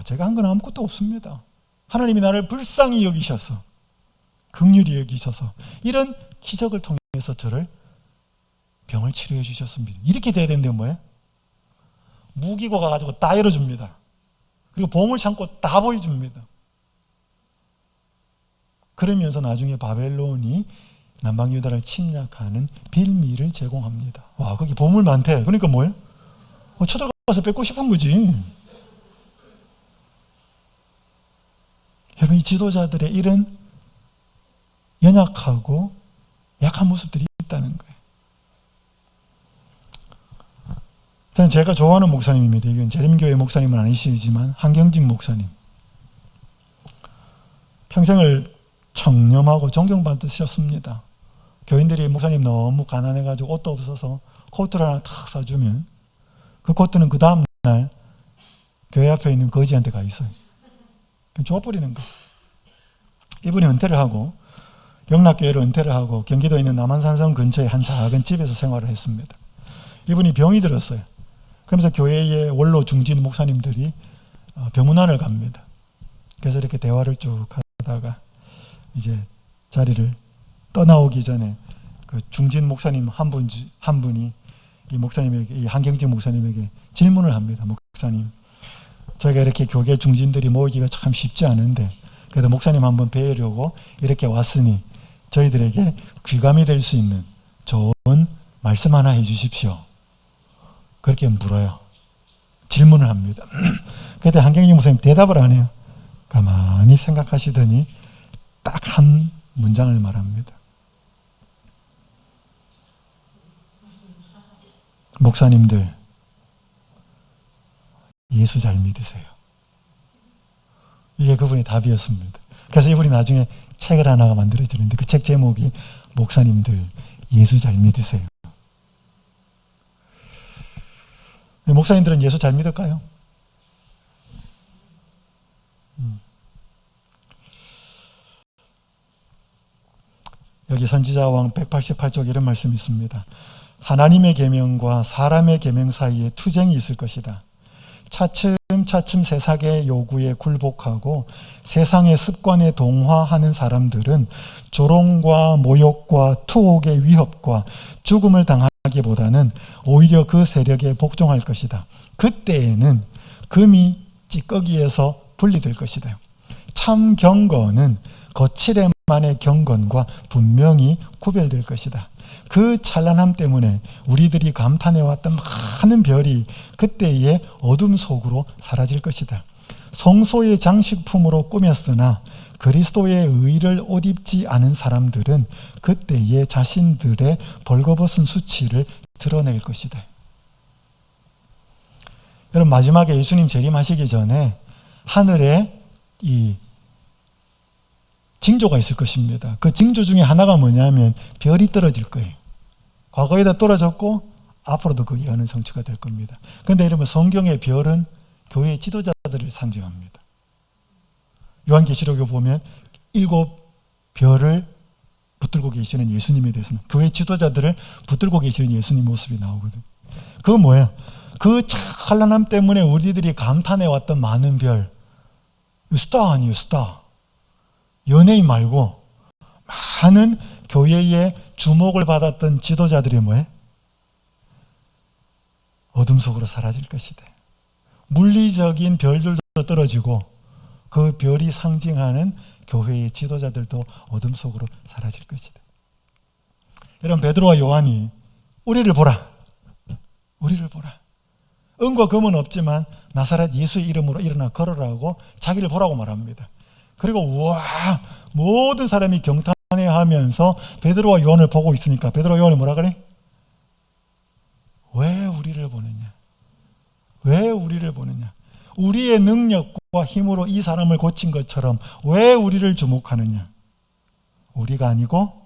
제가 한 건 아무것도 없습니다. 하나님이 나를 불쌍히 여기셔서 긍휼히 여기셔서 이런 기적을 통해서 저를 병을 치료해 주셨습니다. 이렇게 돼야 되는데 뭐예요? 무기고 가가지고 다 열어줍니다. 그리고 보물 창고 다 보여줍니다. 그러면서 나중에 바벨론이 남방유다를 침략하는 빌미를 제공합니다. 와, 거기 보물 많대. 그러니까 뭐예요? 쳐들어가서 뺏고 싶은 거지. 여러분, 이 지도자들의 이런 연약하고 약한 모습들이 있다는 거예요. 저는 제가 좋아하는 목사님입니다. 이건 재림교회 목사님은 아니시지만 한경직 목사님. 평생을 청렴하고 존경받으셨습니다. 교인들이 목사님 너무 가난해가지고 옷도 없어서 코트를 하나 탁 사주면 그 코트는 그 다음날 교회 앞에 있는 거지한테 가 있어요. 줘버리는 거예요. 이분이 은퇴를 하고 영락교회로 은퇴를 하고 경기도에 있는 남한산성 근처의 한 작은 집에서 생활을 했습니다. 이분이 병이 들었어요. 그러면서 교회의 원로 중진 목사님들이 병문안을 갑니다. 그래서 이렇게 대화를 쭉 하다가 이제 자리를 떠나오기 전에 그 중진 목사님 한 분이 이 목사님에게, 이 한경직 목사님에게 질문을 합니다. 목사님, 저희가 이렇게 교계 중진들이 모이기가 참 쉽지 않은데 그래도 목사님 한번 뵈려고 이렇게 왔으니 저희들에게 귀감이 될 수 있는 좋은 말씀 하나 해주십시오. 그렇게 물어요. 질문을 합니다. 그때 한경직 목사님 대답을 안 해요. 가만히 생각하시더니 딱 한 문장을 말합니다. 목사님들, 예수 잘 믿으세요. 이게 그분의 답이었습니다. 그래서 이분이 나중에 책을 하나가 만들어지는데 그 책 제목이 목사님들, 예수 잘 믿으세요. 목사님들은 예수 잘 믿을까요? 여기 선지자왕 188쪽 이런 말씀이 있습니다. 하나님의 계명과 사람의 계명 사이에 투쟁이 있을 것이다. 차츰차츰 세상의 요구에 굴복하고 세상의 습관에 동화하는 사람들은 조롱과 모욕과 투옥의 위협과 죽음을 당하기보다는 오히려 그 세력에 복종할 것이다. 그때에는 금이 찌꺼기에서 분리될 것이다. 참 경건은 거칠에만의 경건과 분명히 구별될 것이다. 그 찬란함 때문에 우리들이 감탄해왔던 많은 별이 그때의 어둠 속으로 사라질 것이다. 성소의 장식품으로 꾸몄으나 그리스도의 의를 옷 입지 않은 사람들은 그때의 자신들의 벌거벗은 수치를 드러낼 것이다. 여러분, 마지막에 예수님 재림하시기 전에 하늘에 이 징조가 있을 것입니다. 그 징조 중에 하나가 뭐냐면 별이 떨어질 거예요. 과거에도 떨어졌고 앞으로도 그 예언은 성취가 될 겁니다. 그런데 여러분, 성경의 별은 교회의 지도자들을 상징합니다. 요한계시록에 보면 7 별을 붙들고 계시는 예수님에 대해서는 교회 지도자들을 붙들고 계시는 예수님 모습이 나오거든요. 그건 뭐예요? 그 찬란함 때문에 우리들이 감탄해왔던 많은 별, 스타 아니에요, 스타. 연예인 말고 많은 교회의 주목을 받았던 지도자들이 뭐예요? 어둠 속으로 사라질 것이다. 물리적인 별들도 떨어지고 그 별이 상징하는 교회의 지도자들도 어둠 속으로 사라질 것이다. 여러분, 베드로와 요한이 우리를 보라. 우리를 보라. 은과 금은 없지만 나사렛 예수의 이름으로 일어나 걸으라고 자기를 보라고 말합니다. 그리고 우와, 모든 사람이 경탄해하면서 베드로와 요한을 보고 있으니까 베드로와 요한이 뭐라 그래? 왜 우리를 보느냐? 왜 우리를 보느냐? 우리의 능력과 힘으로 이 사람을 고친 것처럼 왜 우리를 주목하느냐? 우리가 아니고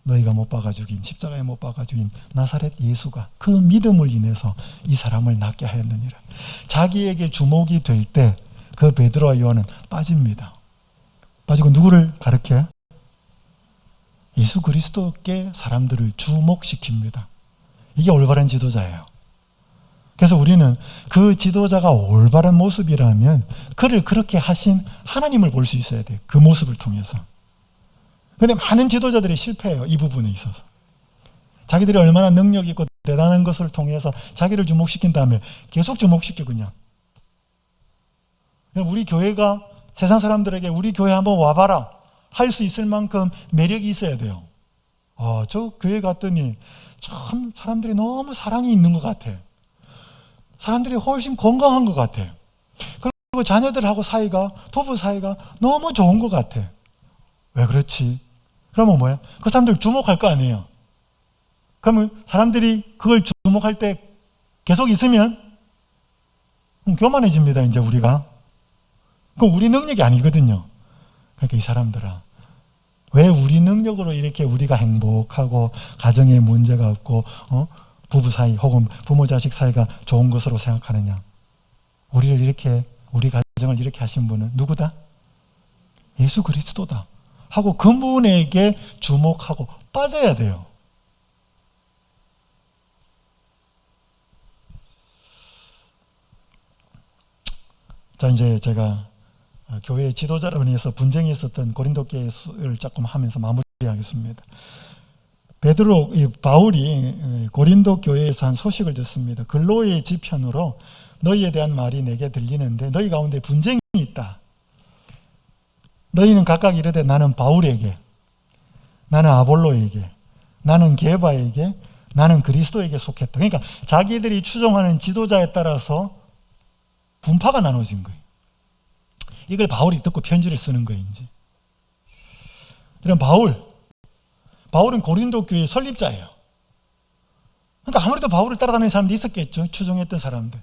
너희가 못 박아 죽인, 십자가에 못 박아 죽인 나사렛 예수가 그 믿음을 인해서 이 사람을 낫게 하였느니라. 자기에게 주목이 될 때 그 베드로와 요한은 빠집니다. 빠지고 누구를 가르쳐요? 예수 그리스도께 사람들을 주목시킵니다. 이게 올바른 지도자예요. 그래서 우리는 그 지도자가 올바른 모습이라면 그를 그렇게 하신 하나님을 볼 수 있어야 돼요. 그 모습을 통해서. 그런데 많은 지도자들이 실패해요. 이 부분에 있어서. 자기들이 얼마나 능력 있고 대단한 것을 통해서 자기를 주목시킨 다음에 계속 주목시켜 그냥. 우리 교회가 세상 사람들에게 우리 교회 한번 와봐라 할 수 있을 만큼 매력이 있어야 돼요. 저 교회 갔더니 참 사람들이 너무 사랑이 있는 것 같아. 사람들이 훨씬 건강한 것 같아. 그리고 자녀들하고 사이가, 부부 사이가 너무 좋은 것 같아. 왜 그렇지? 그러면 뭐야? 그 사람들 주목할 거 아니에요. 그러면 사람들이 그걸 주목할 때 계속 있으면 교만해집니다, 이제 우리가. 그건 우리 능력이 아니거든요. 그러니까 이 사람들아, 왜 우리 능력으로 이렇게 우리가 행복하고 가정에 문제가 없고 부부 사이 혹은 부모 자식 사이가 좋은 것으로 생각하느냐? 우리를 이렇게, 우리 가정을 이렇게 하신 분은 누구다? 예수 그리스도다 하고 그분에게 주목하고 빠져야 돼요. 자, 이제 제가 교회 지도자로 인해서 분쟁이 있었던 고린도 교회를 조금 하면서 마무리하겠습니다. 바울이 고린도 교회에서 한 소식을 듣습니다. 글로의 지편으로 너희에 대한 말이 내게 들리는데 너희 가운데 분쟁이 있다. 너희는 각각 이르되 나는 바울에게, 나는 아볼로에게, 나는 게바에게, 나는 그리스도에게 속했다. 그러니까 자기들이 추종하는 지도자에 따라서 분파가 나눠진 거예요. 이걸 바울이 듣고 편지를 쓰는 거예요, 이제. 그럼 바울은 고린도 교회의 설립자예요. 그러니까 아무래도 바울을 따라다니는 사람들이 있었겠죠. 추종했던 사람들.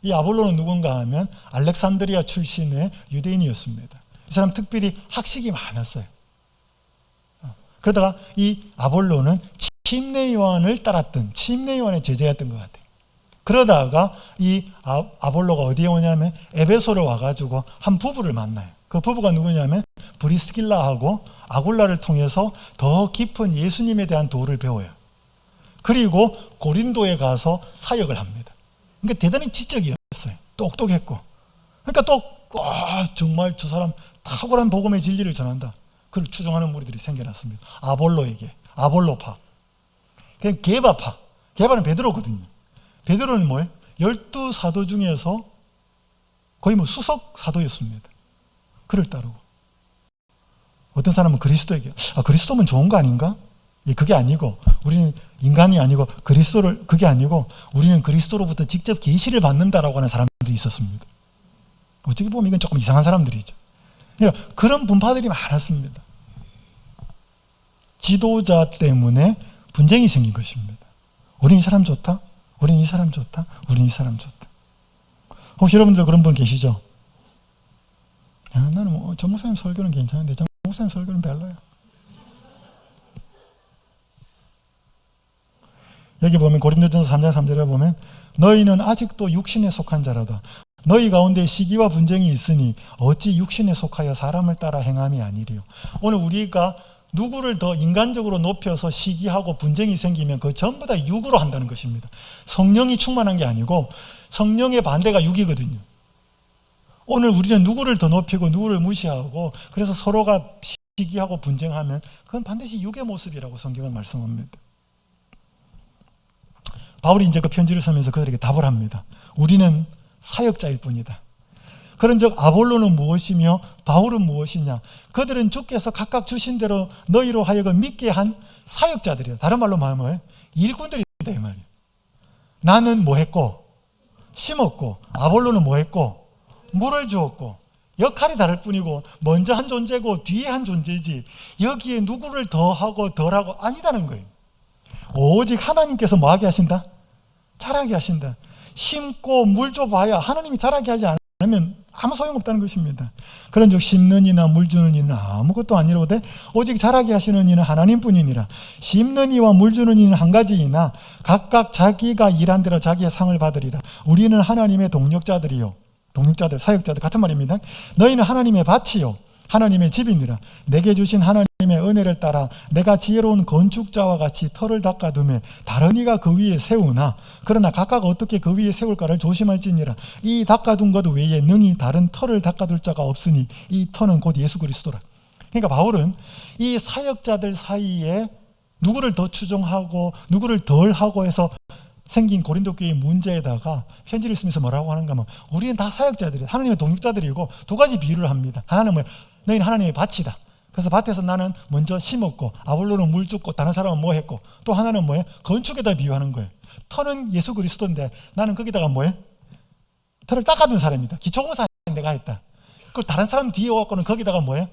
이 아볼로는 누군가 하면 알렉산드리아 출신의 유대인이었습니다. 이 사람 특별히 학식이 많았어요. 그러다가 이 아볼로는 침례 요한을 따랐던, 침례 요한의 제자였던 것 같아요. 그러다가 이 아볼로가 어디에 오냐면 에베소를 와가지고 한 부부를 만나요. 그 부부가 누구냐면 브리스길라하고 아굴라를 통해서 더 깊은 예수님에 대한 도를 배워요. 그리고 고린도에 가서 사역을 합니다. 그러니까 대단히 지적이었어요. 똑똑했고. 그러니까 또 정말 저 사람 탁월한 복음의 진리를 전한다. 그걸 추종하는 무리들이 생겨났습니다. 아볼로에게, 아볼로파. 그냥 게바파. 게바는 베드로거든요. 베드로는 뭐예요? 12사도 중에서 거의 뭐 수석 사도였습니다. 그를 따르고. 어떤 사람은 그리스도에게, 그리스도면 좋은 거 아닌가? 예, 그게 아니고, 우리는 인간이 아니고, 그게 아니고, 우리는 그리스도로부터 직접 계시를 받는다라고 하는 사람들이 있었습니다. 어떻게 보면 이건 조금 이상한 사람들이죠. 그러니까 그런 분파들이 많았습니다. 지도자 때문에 분쟁이 생긴 것입니다. 우린 이 사람 좋다? 우린 이 사람 좋다? 우린 이 사람 좋다. 혹시 여러분들 그런 분 계시죠? 나는 뭐 정 목사님 설교는 괜찮은데 정 목사님 설교는 별로야. 여기 보면 고린도전서 3장 3절에 보면 너희는 아직도 육신에 속한 자라다. 너희 가운데 시기와 분쟁이 있으니 어찌 육신에 속하여 사람을 따라 행함이 아니리요. 오늘 우리가 누구를 더 인간적으로 높여서 시기하고 분쟁이 생기면 그거 전부 다 육으로 한다는 것입니다. 성령이 충만한 게 아니고 성령의 반대가 육이거든요. 오늘 우리는 누구를 더 높이고 누구를 무시하고 그래서 서로가 시기하고 분쟁하면 그건 반드시 육의 모습이라고 성경은 말씀합니다. 바울이 이제 그 편지를 쓰면서 그들에게 답을 합니다. 우리는 사역자일 뿐이다. 그런즉 아볼로는 무엇이며 바울은 무엇이냐? 그들은 주께서 각각 주신 대로 너희로 하여금 믿게 한 사역자들이다. 다른 말로 말하면 뭐예요? 일꾼들이다 이 말이에요. 나는 뭐 했고 심었고 아볼로는 뭐 했고 물을 주었고 역할이 다를 뿐이고 먼저 한 존재고 뒤에 한 존재지 여기에 누구를 더하고 덜하고 아니다는 거예요. 오직 하나님께서 뭐하게 하신다? 자라게 하신다. 심고 물 줘봐야 하나님이 자라게 하지 않으면 아무 소용없다는 것입니다. 그런즉 심는 이나 물 주는 이는 아무것도 아니로되 오직 자라게 하시는 이는 하나님뿐이니라. 심는 이와 물 주는 이는 한 가지이나 각각 자기가 일한 대로 자기의 상을 받으리라. 우리는 하나님의 동력자들이요, 동력자들, 사역자들 같은 말입니다. 너희는 하나님의 밭이요 하나님의 집이니라. 내게 주신 하나님의 은혜를 따라 내가 지혜로운 건축자와 같이 터를 닦아두매 다른 이가 그 위에 세우나 그러나 각각 어떻게 그 위에 세울까를 조심할지니라. 이 닦아둔 것 외에 능히 다른 터를 닦아둘 자가 없으니 이 터는 곧 예수 그리스도라. 그러니까 바울은 이 사역자들 사이에 누구를 더 추종하고 누구를 덜 하고 해서 생긴 고린도 교회의 문제에다가 편지를 쓰면서 뭐라고 하는가 하면 우리는 다 사역자들이에요. 하나님의 동역자들이고 두 가지 비유를 합니다. 하나는 뭐예요? 너희는 하나님의 밭이다. 그래서 밭에서 나는 먼저 심었고 아볼로는 물 줬고 다른 사람은 뭐 했고 또 하나는 뭐예요? 건축에다 비유하는 거예요. 터는 예수 그리스도인데 나는 거기다가 뭐예요? 터를 닦아둔 사람이다. 기초공사 내가 했다. 그리고 다른 사람 뒤에 와갖고는 거기다가 뭐예요?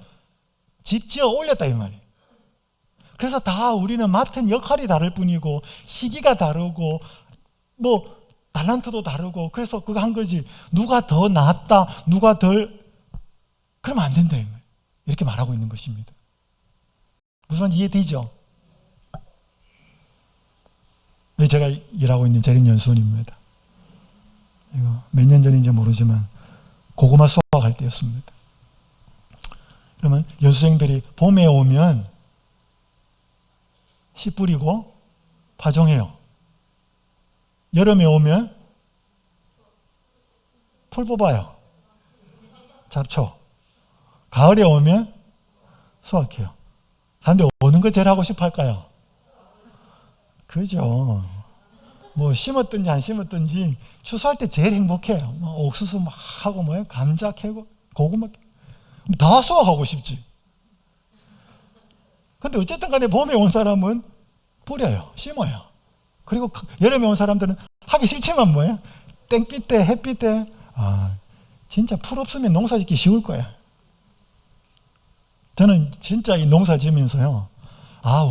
집 지어 올렸다 이 말이에요. 그래서 다 우리는 맡은 역할이 다를 뿐이고 시기가 다르고 뭐 달란트도 다르고 그래서 그거 한 거지 누가 더 낫다 누가 덜 그러면 안 된다 이렇게 말하고 있는 것입니다. 무슨 말인지 이해되죠? 제가 일하고 있는 재림연수원입니다. 이거 몇 년 전인지 모르지만 고구마 수확할 때였습니다. 그러면 연수생들이 봄에 오면 씨 뿌리고 파종해요. 여름에 오면 풀 뽑아요. 잡초. 가을에 오면 수확해요. 사람들이 어느 거 제일 하고 싶어 할까요? 그죠. 뭐 심었든지 안 심었든지 추수할 때 제일 행복해요. 뭐 옥수수 막 하고 뭐예요? 감자 캐고 고구마 다 수확하고 싶지. 근데 어쨌든 간에 봄에 온 사람은 뿌려요. 심어요. 그리고 여름에 온 사람들은 하기 싫지만 뭐예요? 땡빛 때 햇빛 때 진짜 풀 없으면 농사 짓기 쉬울 거야. 저는 진짜 이 농사 지으면서요.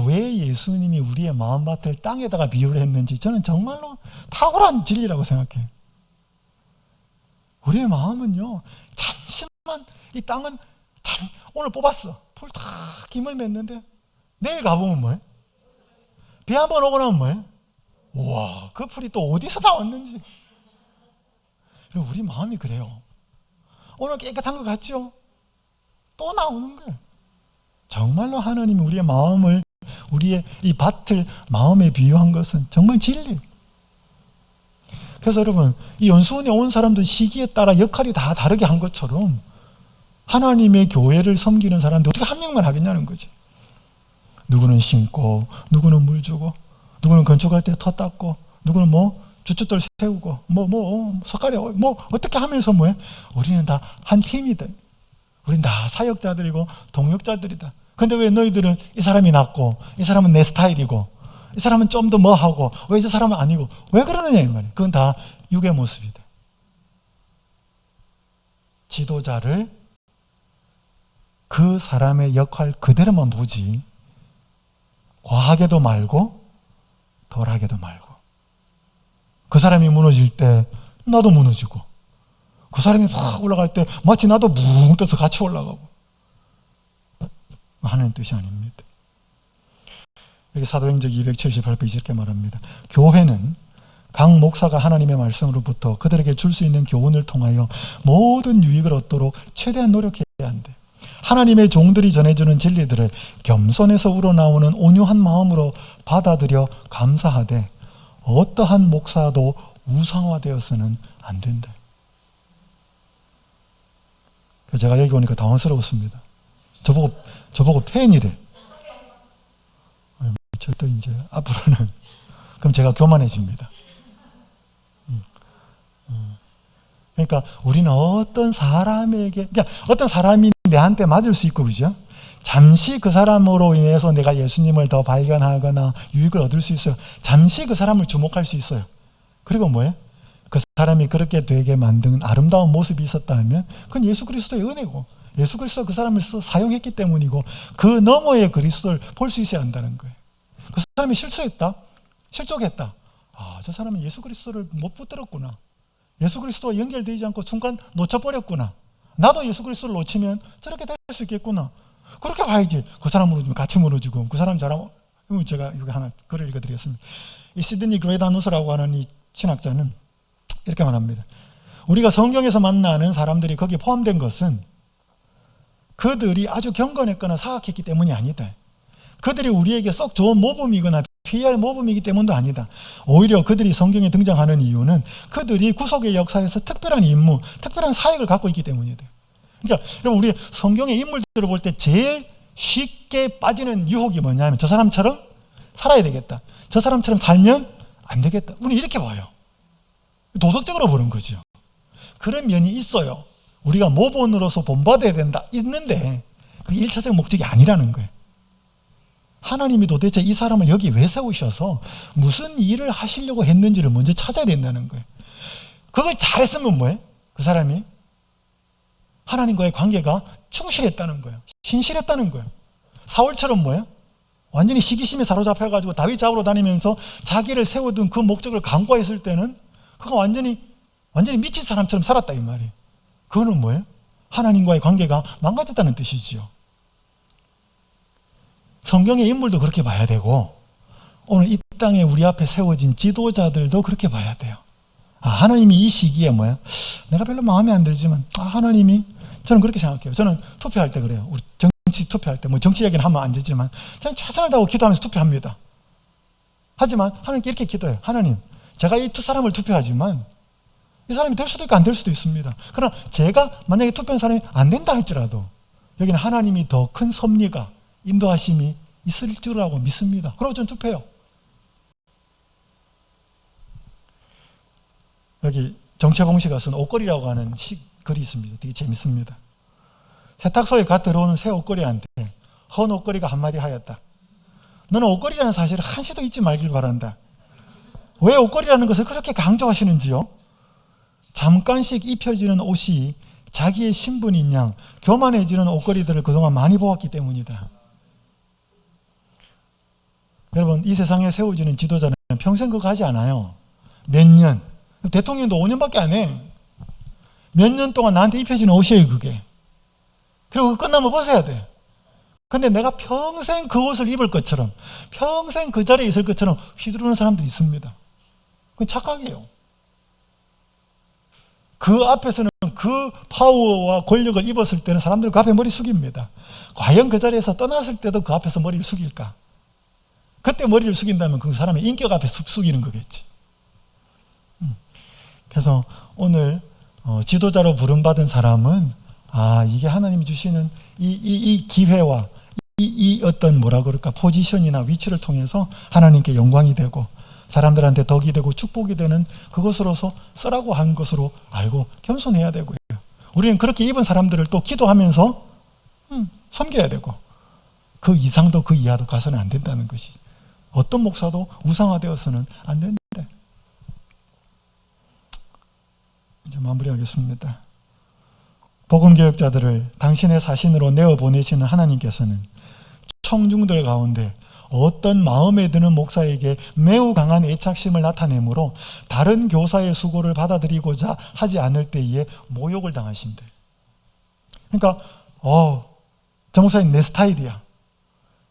왜 예수님이 우리의 마음밭을 땅에다가 비유를 했는지 저는 정말로 탁월한 진리라고 생각해요. 우리의 마음은요. 잠시만 이 땅은 오늘 뽑았어. 풀 다 김을 맺는데 내일 가보면 뭐예요? 비 한 번 오고 나면 뭐예요? 우와 그 풀이 또 어디서 나왔는지. 그리고 우리 마음이 그래요. 오늘 깨끗한 것 같죠? 또 나오는 거예요. 정말로 하나님이 우리의 마음을 우리의 이 밭을 마음에 비유한 것은 정말 진리. 그래서 여러분, 이 연수원에 온 사람들 시기에 따라 역할이 다 다르게 한 것처럼 하나님의 교회를 섬기는 사람들 어떻게 한 명만 하겠냐는 거지. 누구는 심고, 누구는 물 주고, 누구는 건축할 때 터 닦고, 누구는 주춧돌 세우고, 석가래, 어떻게 하면서 뭐해? 우리는 다 한 팀이다. 우린 다 사역자들이고, 동역자들이다. 근데 왜 너희들은 이 사람이 낫고, 이 사람은 내 스타일이고, 이 사람은 좀 더 하고, 왜 저 사람은 아니고, 왜 그러느냐, 이 말이야. 그건 다 육의 모습이다. 지도자를 그 사람의 역할 그대로만 보지, 과하게도 말고, 덜하게도 말고. 그 사람이 무너질 때 나도 무너지고, 그 사람이 확 올라갈 때 마치 나도 뭉 떠서 같이 올라가고 하는 뜻이 아닙니다. 여기 사도행전 278페이지 이렇게 말합니다. 교회는 각 목사가 하나님의 말씀으로부터 그들에게 줄 수 있는 교훈을 통하여 모든 유익을 얻도록 최대한 노력해야 한대. 하나님의 종들이 전해주는 진리들을 겸손해서 우러나오는 온유한 마음으로 받아들여 감사하되 어떠한 목사도 우상화되어서는 안 된다. 제가 여기 오니까 당황스러웠습니다. 저보고 팬이래. 저도 이제 앞으로는 그럼 제가 교만해집니다. 그러니까 우리는 어떤 사람에게, 그러니까 어떤 사람이 내한테 맞을 수 있고, 그죠? 잠시 그 사람으로 인해서 내가 예수님을 더 발견하거나 유익을 얻을 수 있어요. 잠시 그 사람을 주목할 수 있어요. 그리고 뭐예요? 그 사람이 그렇게 되게 만든 아름다운 모습이 있었다 하면 그건 예수 그리스도의 은혜고, 예수 그리스도가 그 사람을 사용했기 때문이고, 그 너머의 그리스도를 볼 수 있어야 한다는 거예요. 그 사람이 실수했다, 실족했다. 저 사람은 예수 그리스도를 못 붙들었구나. 예수 그리스도와 연결되지 않고 순간 놓쳐버렸구나. 나도 예수 그리스도를 놓치면 저렇게 될 수 있겠구나. 그렇게 봐야지. 그 사람 무너지면 같이 무너지고, 그 사람 잘하면. 제가 여기 하나 글을 읽어드리겠습니다. 이 시드니 그레다누스라고 하는 이 신학자는 이렇게 말합니다. 우리가 성경에서 만나는 사람들이 거기에 포함된 것은 그들이 아주 경건했거나 사악했기 때문이 아니다. 그들이 우리에게 썩 좋은 모범이거나 피할 모범이기 때문도 아니다. 오히려 그들이 성경에 등장하는 이유는 그들이 구속의 역사에서 특별한 임무, 특별한 사역을 갖고 있기 때문이다. 그러니까 여러분, 우리 성경의 인물들을 볼 때 제일 쉽게 빠지는 유혹이 뭐냐면 저 사람처럼 살아야 되겠다, 저 사람처럼 살면 안 되겠다. 우리 이렇게 봐요. 도덕적으로 보는 거죠. 그런 면이 있어요. 우리가 모본으로서 본받아야 된다, 있는데 그게 1차적 목적이 아니라는 거예요. 하나님이 도대체 이 사람을 여기 왜 세우셔서 무슨 일을 하시려고 했는지를 먼저 찾아야 된다는 거예요. 그걸 잘했으면 뭐예요? 그 사람이 하나님과의 관계가 충실했다는 거예요. 신실했다는 거예요. 사울처럼 뭐예요? 완전히 시기심에 사로잡혀가지고 다윗 잡으러 다니면서 자기를 세워둔 그 목적을 간과했을 때는 그가 완전히 미친 사람처럼 살았다, 이 말이에요. 그거는 뭐예요? 하나님과의 관계가 망가졌다는 뜻이지요. 성경의 인물도 그렇게 봐야 되고, 오늘 이 땅에 우리 앞에 세워진 지도자들도 그렇게 봐야 돼요. 하나님이 이 시기에 뭐야? 내가 별로 마음에 안 들지만, 하나님이, 저는 그렇게 생각해요. 저는 투표할 때 그래요. 우리 정치 투표할 때, 정치 얘기는 하면 안 되지만, 저는 최선을 다하고 기도하면서 투표합니다. 하지만 하나님께 이렇게 기도해요. 하나님, 제가 이 두 사람을 투표하지만, 이 사람이 될 수도 있고 안 될 수도 있습니다. 그러나 제가 만약에 투표한 사람이 안 된다 할지라도, 여기는 하나님이 더 큰 섭리가, 인도하심이 있을 줄알고 믿습니다. 그러고 전 투표해요. 여기 정채봉씨가 쓴 옷걸이라고 하는 글이 있습니다. 되게 재밌습니다. 세탁소에 갓 들어오는 새 옷걸이한테 헌 옷걸이가 한마디 하였다. 너는 옷걸이라는 사실을 한시도 잊지 말길 바란다. 왜 옷걸이라는 것을 그렇게 강조하시는지요? 잠깐씩 입혀지는 옷이 자기의 신분인 양 교만해지는 옷걸이들을 그동안 많이 보았기 때문이다. 여러분, 이 세상에 세워지는 지도자는 평생 그거 하지 않아요. 몇 년. 대통령도 5년밖에 안 해. 몇 년 동안 나한테 입혀지는 옷이에요, 그게. 그리고 그거 끝나면 벗어야 돼. 근데 내가 평생 그 옷을 입을 것처럼, 평생 그 자리에 있을 것처럼 휘두르는 사람들이 있습니다. 그건 착각이에요. 그 앞에서는 그 파워와 권력을 입었을 때는 사람들 그 앞에 머리 숙입니다. 과연 그 자리에서 떠났을 때도 그 앞에서 머리를 숙일까? 그때 머리를 숙인다면 그 사람의 인격 앞에 숙이는 거겠지. 그래서 오늘 지도자로 부름받은 사람은 이게 하나님이 주시는 이 기회와 이 어떤 뭐라 그럴까 포지션이나 위치를 통해서 하나님께 영광이 되고 사람들한테 덕이 되고 축복이 되는 그것으로서 쓰라고 한 것으로 알고 겸손해야 되고요. 우리는 그렇게 입은 사람들을 또 기도하면서 섬겨야 되고 그 이상도 그 이하도 가서는 안 된다는 것이죠. 어떤 목사도 우상화되어서는 안 된다. 이제 마무리하겠습니다. 복음개혁자들을 당신의 사신으로 내어보내시는 하나님께서는 청중들 가운데 어떤 마음에 드는 목사에게 매우 강한 애착심을 나타내므로 다른 교사의 수고를 받아들이고자 하지 않을 때에 모욕을 당하신대. 그러니까 저 목사님 내 스타일이야.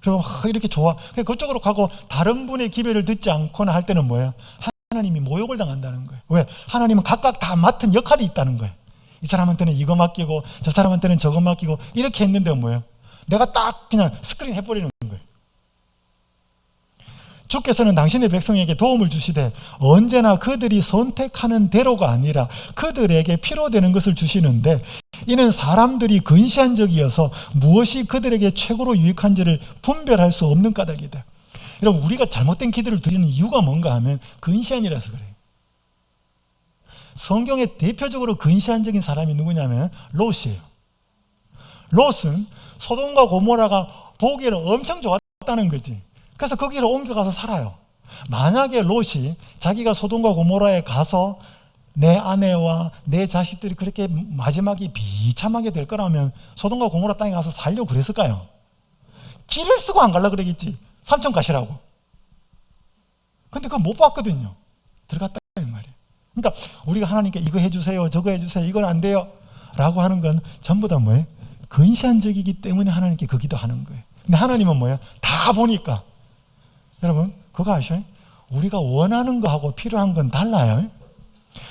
그리고 이렇게 좋아. 그쪽으로 가고 다른 분의 기별을 듣지 않거나 할 때는 뭐예요? 하나님이 모욕을 당한다는 거예요. 왜? 하나님은 각각 다 맡은 역할이 있다는 거예요. 이 사람한테는 이거 맡기고 저 사람한테는 저거 맡기고 이렇게 했는데 뭐예요? 내가 딱 그냥 스크린 해버리는 거예요. 주께서는 당신의 백성에게 도움을 주시되 언제나 그들이 선택하는 대로가 아니라 그들에게 필요되는 것을 주시는데 이는 사람들이 근시안적이어서 무엇이 그들에게 최고로 유익한지를 분별할 수 없는 까닭이다. 여러분, 우리가 잘못된 기도를 드리는 이유가 뭔가 하면 근시안이라서 그래요. 성경에 대표적으로 근시안적인 사람이 누구냐면 롯이에요. 롯은 소돔과 고모라가 보기에는 엄청 좋았다는 거지. 그래서 거기로 옮겨가서 살아요. 만약에 롯이 자기가 소돔과 고모라에 가서 내 아내와 내 자식들이 그렇게 마지막에 비참하게 될 거라면 소돔과 고모라 땅에 가서 살려고 그랬을까요? 길을 쓰고 안 가려고 그러겠지. 삼촌 가시라고. 근데 그거 못 봤거든요. 들어갔다 이 말이에요. 그러니까 우리가 하나님께 이거 해주세요, 저거 해주세요, 이건 안 돼요 라고 하는 건 전부 다 뭐예요? 근시안적이기 때문에 하나님께 그 기도하는 거예요. 근데 하나님은 뭐예요? 다 보니까. 여러분 그거 아셔요? 우리가 원하는 거하고 필요한 건 달라요.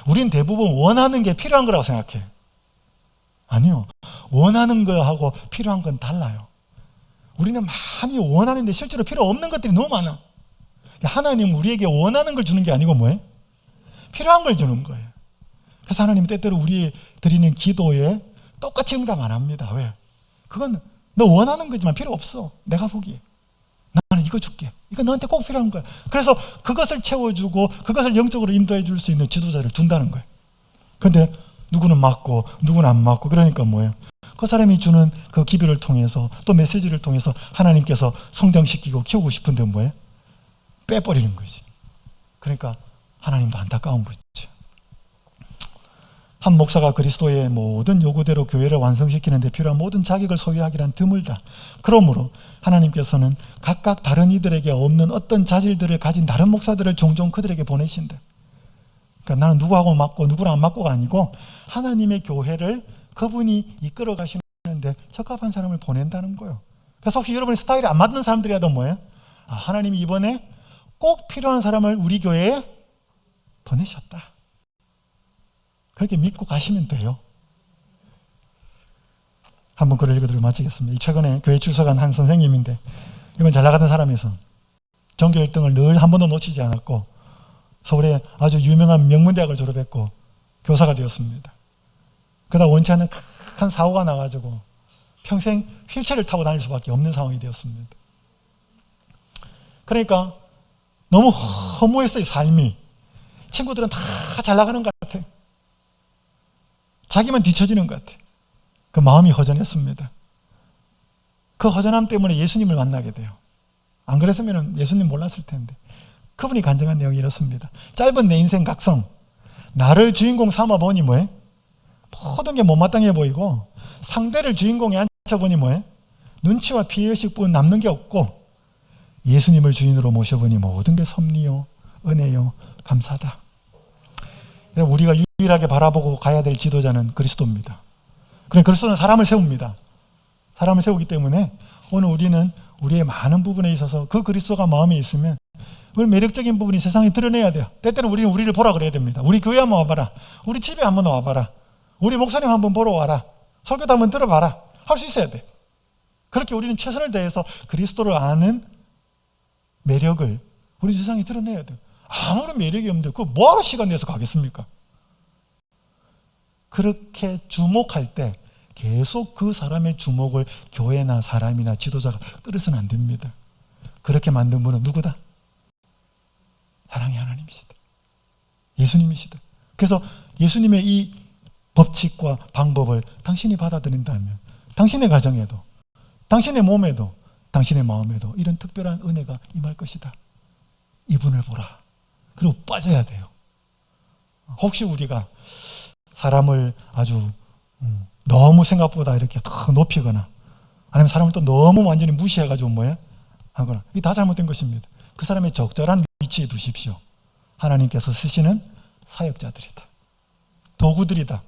우린 대부분 원하는 게 필요한 거라고 생각해. 아니요. 원하는 거하고 필요한 건 달라요. 우리는 많이 원하는데 실제로 필요 없는 것들이 너무 많아. 하나님은 우리에게 원하는 걸 주는 게 아니고 뭐예요? 필요한 걸 주는 거예요. 그래서 하나님은 때때로 우리 드리는 기도에 똑같이 응답 안 합니다. 왜? 그건 너 원하는 거지만 필요 없어. 내가 보기에. 나는 이거 줄게. 이거 너한테 꼭 필요한 거야. 그래서 그것을 채워주고 그것을 영적으로 인도해 줄 수 있는 지도자를 둔다는 거예요. 근데 누구는 맞고 누구는 안 맞고 그러니까 뭐예요? 그 사람이 주는 그 기별을 통해서 또 메시지를 통해서 하나님께서 성장시키고 키우고 싶은데 뭐예요? 빼버리는 거지. 그러니까 하나님도 안타까운 거죠. 한 목사가 그리스도의 모든 요구대로 교회를 완성시키는 데 필요한 모든 자격을 소유하기란 드물다. 그러므로 하나님께서는 각각 다른 이들에게 없는 어떤 자질들을 가진 다른 목사들을 종종 그들에게 보내신다. 그러니까 나는 누구하고 맞고 누구랑 안 맞고가 아니고 하나님의 교회를 그분이 이끌어 가시는데 적합한 사람을 보낸다는 거예요. 그래서 혹시 여러분의 스타일이 안 맞는 사람들이라도 뭐예요? 하나님이 이번에 꼭 필요한 사람을 우리 교회에 보내셨다. 그렇게 믿고 가시면 돼요. 한번 글을 읽어드리고 마치겠습니다. 최근에 교회 출석한 한 선생님인데 이건 잘 나가던 사람에서 전교 1등을 늘 한 번도 놓치지 않았고 서울에 아주 유명한 명문대학을 졸업했고 교사가 되었습니다. 그러다 원치 않는 큰 사고가 나가지고 평생 휠체어를 타고 다닐 수밖에 없는 상황이 되었습니다. 그러니까 너무 허무했어요. 삶이. 친구들은 다 잘 나가는 것 같아. 자기만 뒤처지는 것 같아. 그 마음이 허전했습니다. 그 허전함 때문에 예수님을 만나게 돼요. 안 그랬으면 예수님 몰랐을 텐데. 그분이 간증한 내용이 이렇습니다. 짧은 내 인생 각성. 나를 주인공 삼아보니 뭐해? 모든 게 못마땅해 보이고 상대를 주인공에 앉혀보니 뭐해? 눈치와 피해의식뿐 남는 게 없고 예수님을 주인으로 모셔보니 모든 게 섭리요, 은혜요, 감사다. 우리가 유일하게 바라보고 가야 될 지도자는 그리스도입니다. 그러니까 그리스도는 사람을 세웁니다. 사람을 세우기 때문에 오늘 우리는 우리의 많은 부분에 있어서 그 그리스도가 마음에 있으면 우리 매력적인 부분이 세상에 드러내야 돼요. 때때로 우리는 우리를 보라 그래야 됩니다. 우리 교회 한번 와봐라. 우리 집에 한번 와봐라. 우리 목사님 한번 보러 와라. 설교도 한번 들어봐라. 할 수 있어야 돼. 그렇게 우리는 최선을 다해서 그리스도를 아는 매력을 우리 세상에 드러내야 돼요. 아무런 매력이 없는데 그거 뭐하러 시간 내서 가겠습니까? 그렇게 주목할 때 계속 그 사람의 주목을 교회나 사람이나 지도자가 끌어서는 안 됩니다. 그렇게 만든 분은 누구다? 사랑의 하나님이시다. 예수님이시다. 그래서 예수님의 이 법칙과 방법을 당신이 받아들인다면 당신의 가정에도, 당신의 몸에도, 당신의 마음에도 이런 특별한 은혜가 임할 것이다. 이분을 보라. 그리고 빠져야 돼요. 혹시 우리가 사람을 아주 너무 생각보다 이렇게 더 높이거나 아니면 사람을 또 너무 완전히 무시해가지고 뭐예요? 하거나 이게 다 잘못된 것입니다. 그 사람의 적절한 위치에 두십시오. 하나님께서 쓰시는 사역자들이다. 도구들이다.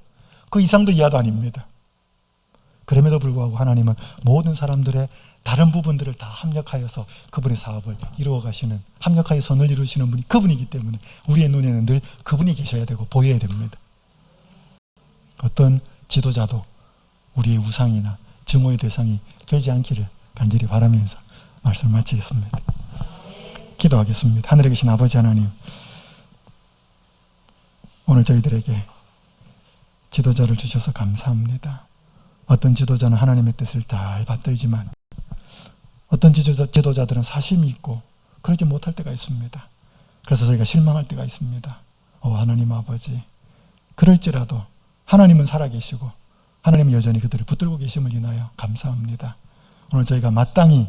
그 이상도 이하도 아닙니다. 그럼에도 불구하고 하나님은 모든 사람들의 다른 부분들을 다 합력하여서 그분의 사업을 이루어 가시는, 합력하여 선을 이루시는 분이 그분이기 때문에 우리의 눈에는 늘 그분이 계셔야 되고 보여야 됩니다. 어떤 지도자도 우리의 우상이나 증오의 대상이 되지 않기를 간절히 바라면서 말씀을 마치겠습니다. 기도하겠습니다. 하늘에 계신 아버지 하나님, 오늘 저희들에게 지도자를 주셔서 감사합니다. 어떤 지도자는 하나님의 뜻을 잘 받들지만 어떤 지도자들은 사심이 있고 그러지 못할 때가 있습니다. 그래서 저희가 실망할 때가 있습니다. 하나님 아버지, 그럴지라도 하나님은 살아계시고 하나님은 여전히 그들을 붙들고 계심을 인하여 감사합니다. 오늘 저희가 마땅히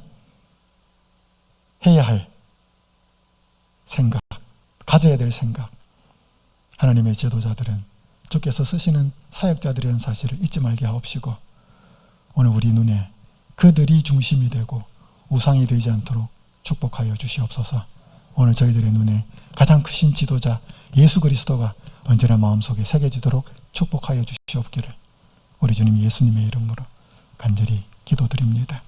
해야 할 생각, 가져야 될 생각, 하나님의 지도자들은 주께서 쓰시는 사역자들이라는 사실을 잊지 말게 하옵시고 오늘 우리 눈에 그들이 중심이 되고 우상이 되지 않도록 축복하여 주시옵소서. 오늘 저희들의 눈에 가장 크신 지도자 예수 그리스도가 언제나 마음속에 새겨지도록 축복하여 주시옵기를 우리 주님 예수님의 이름으로 간절히 기도드립니다.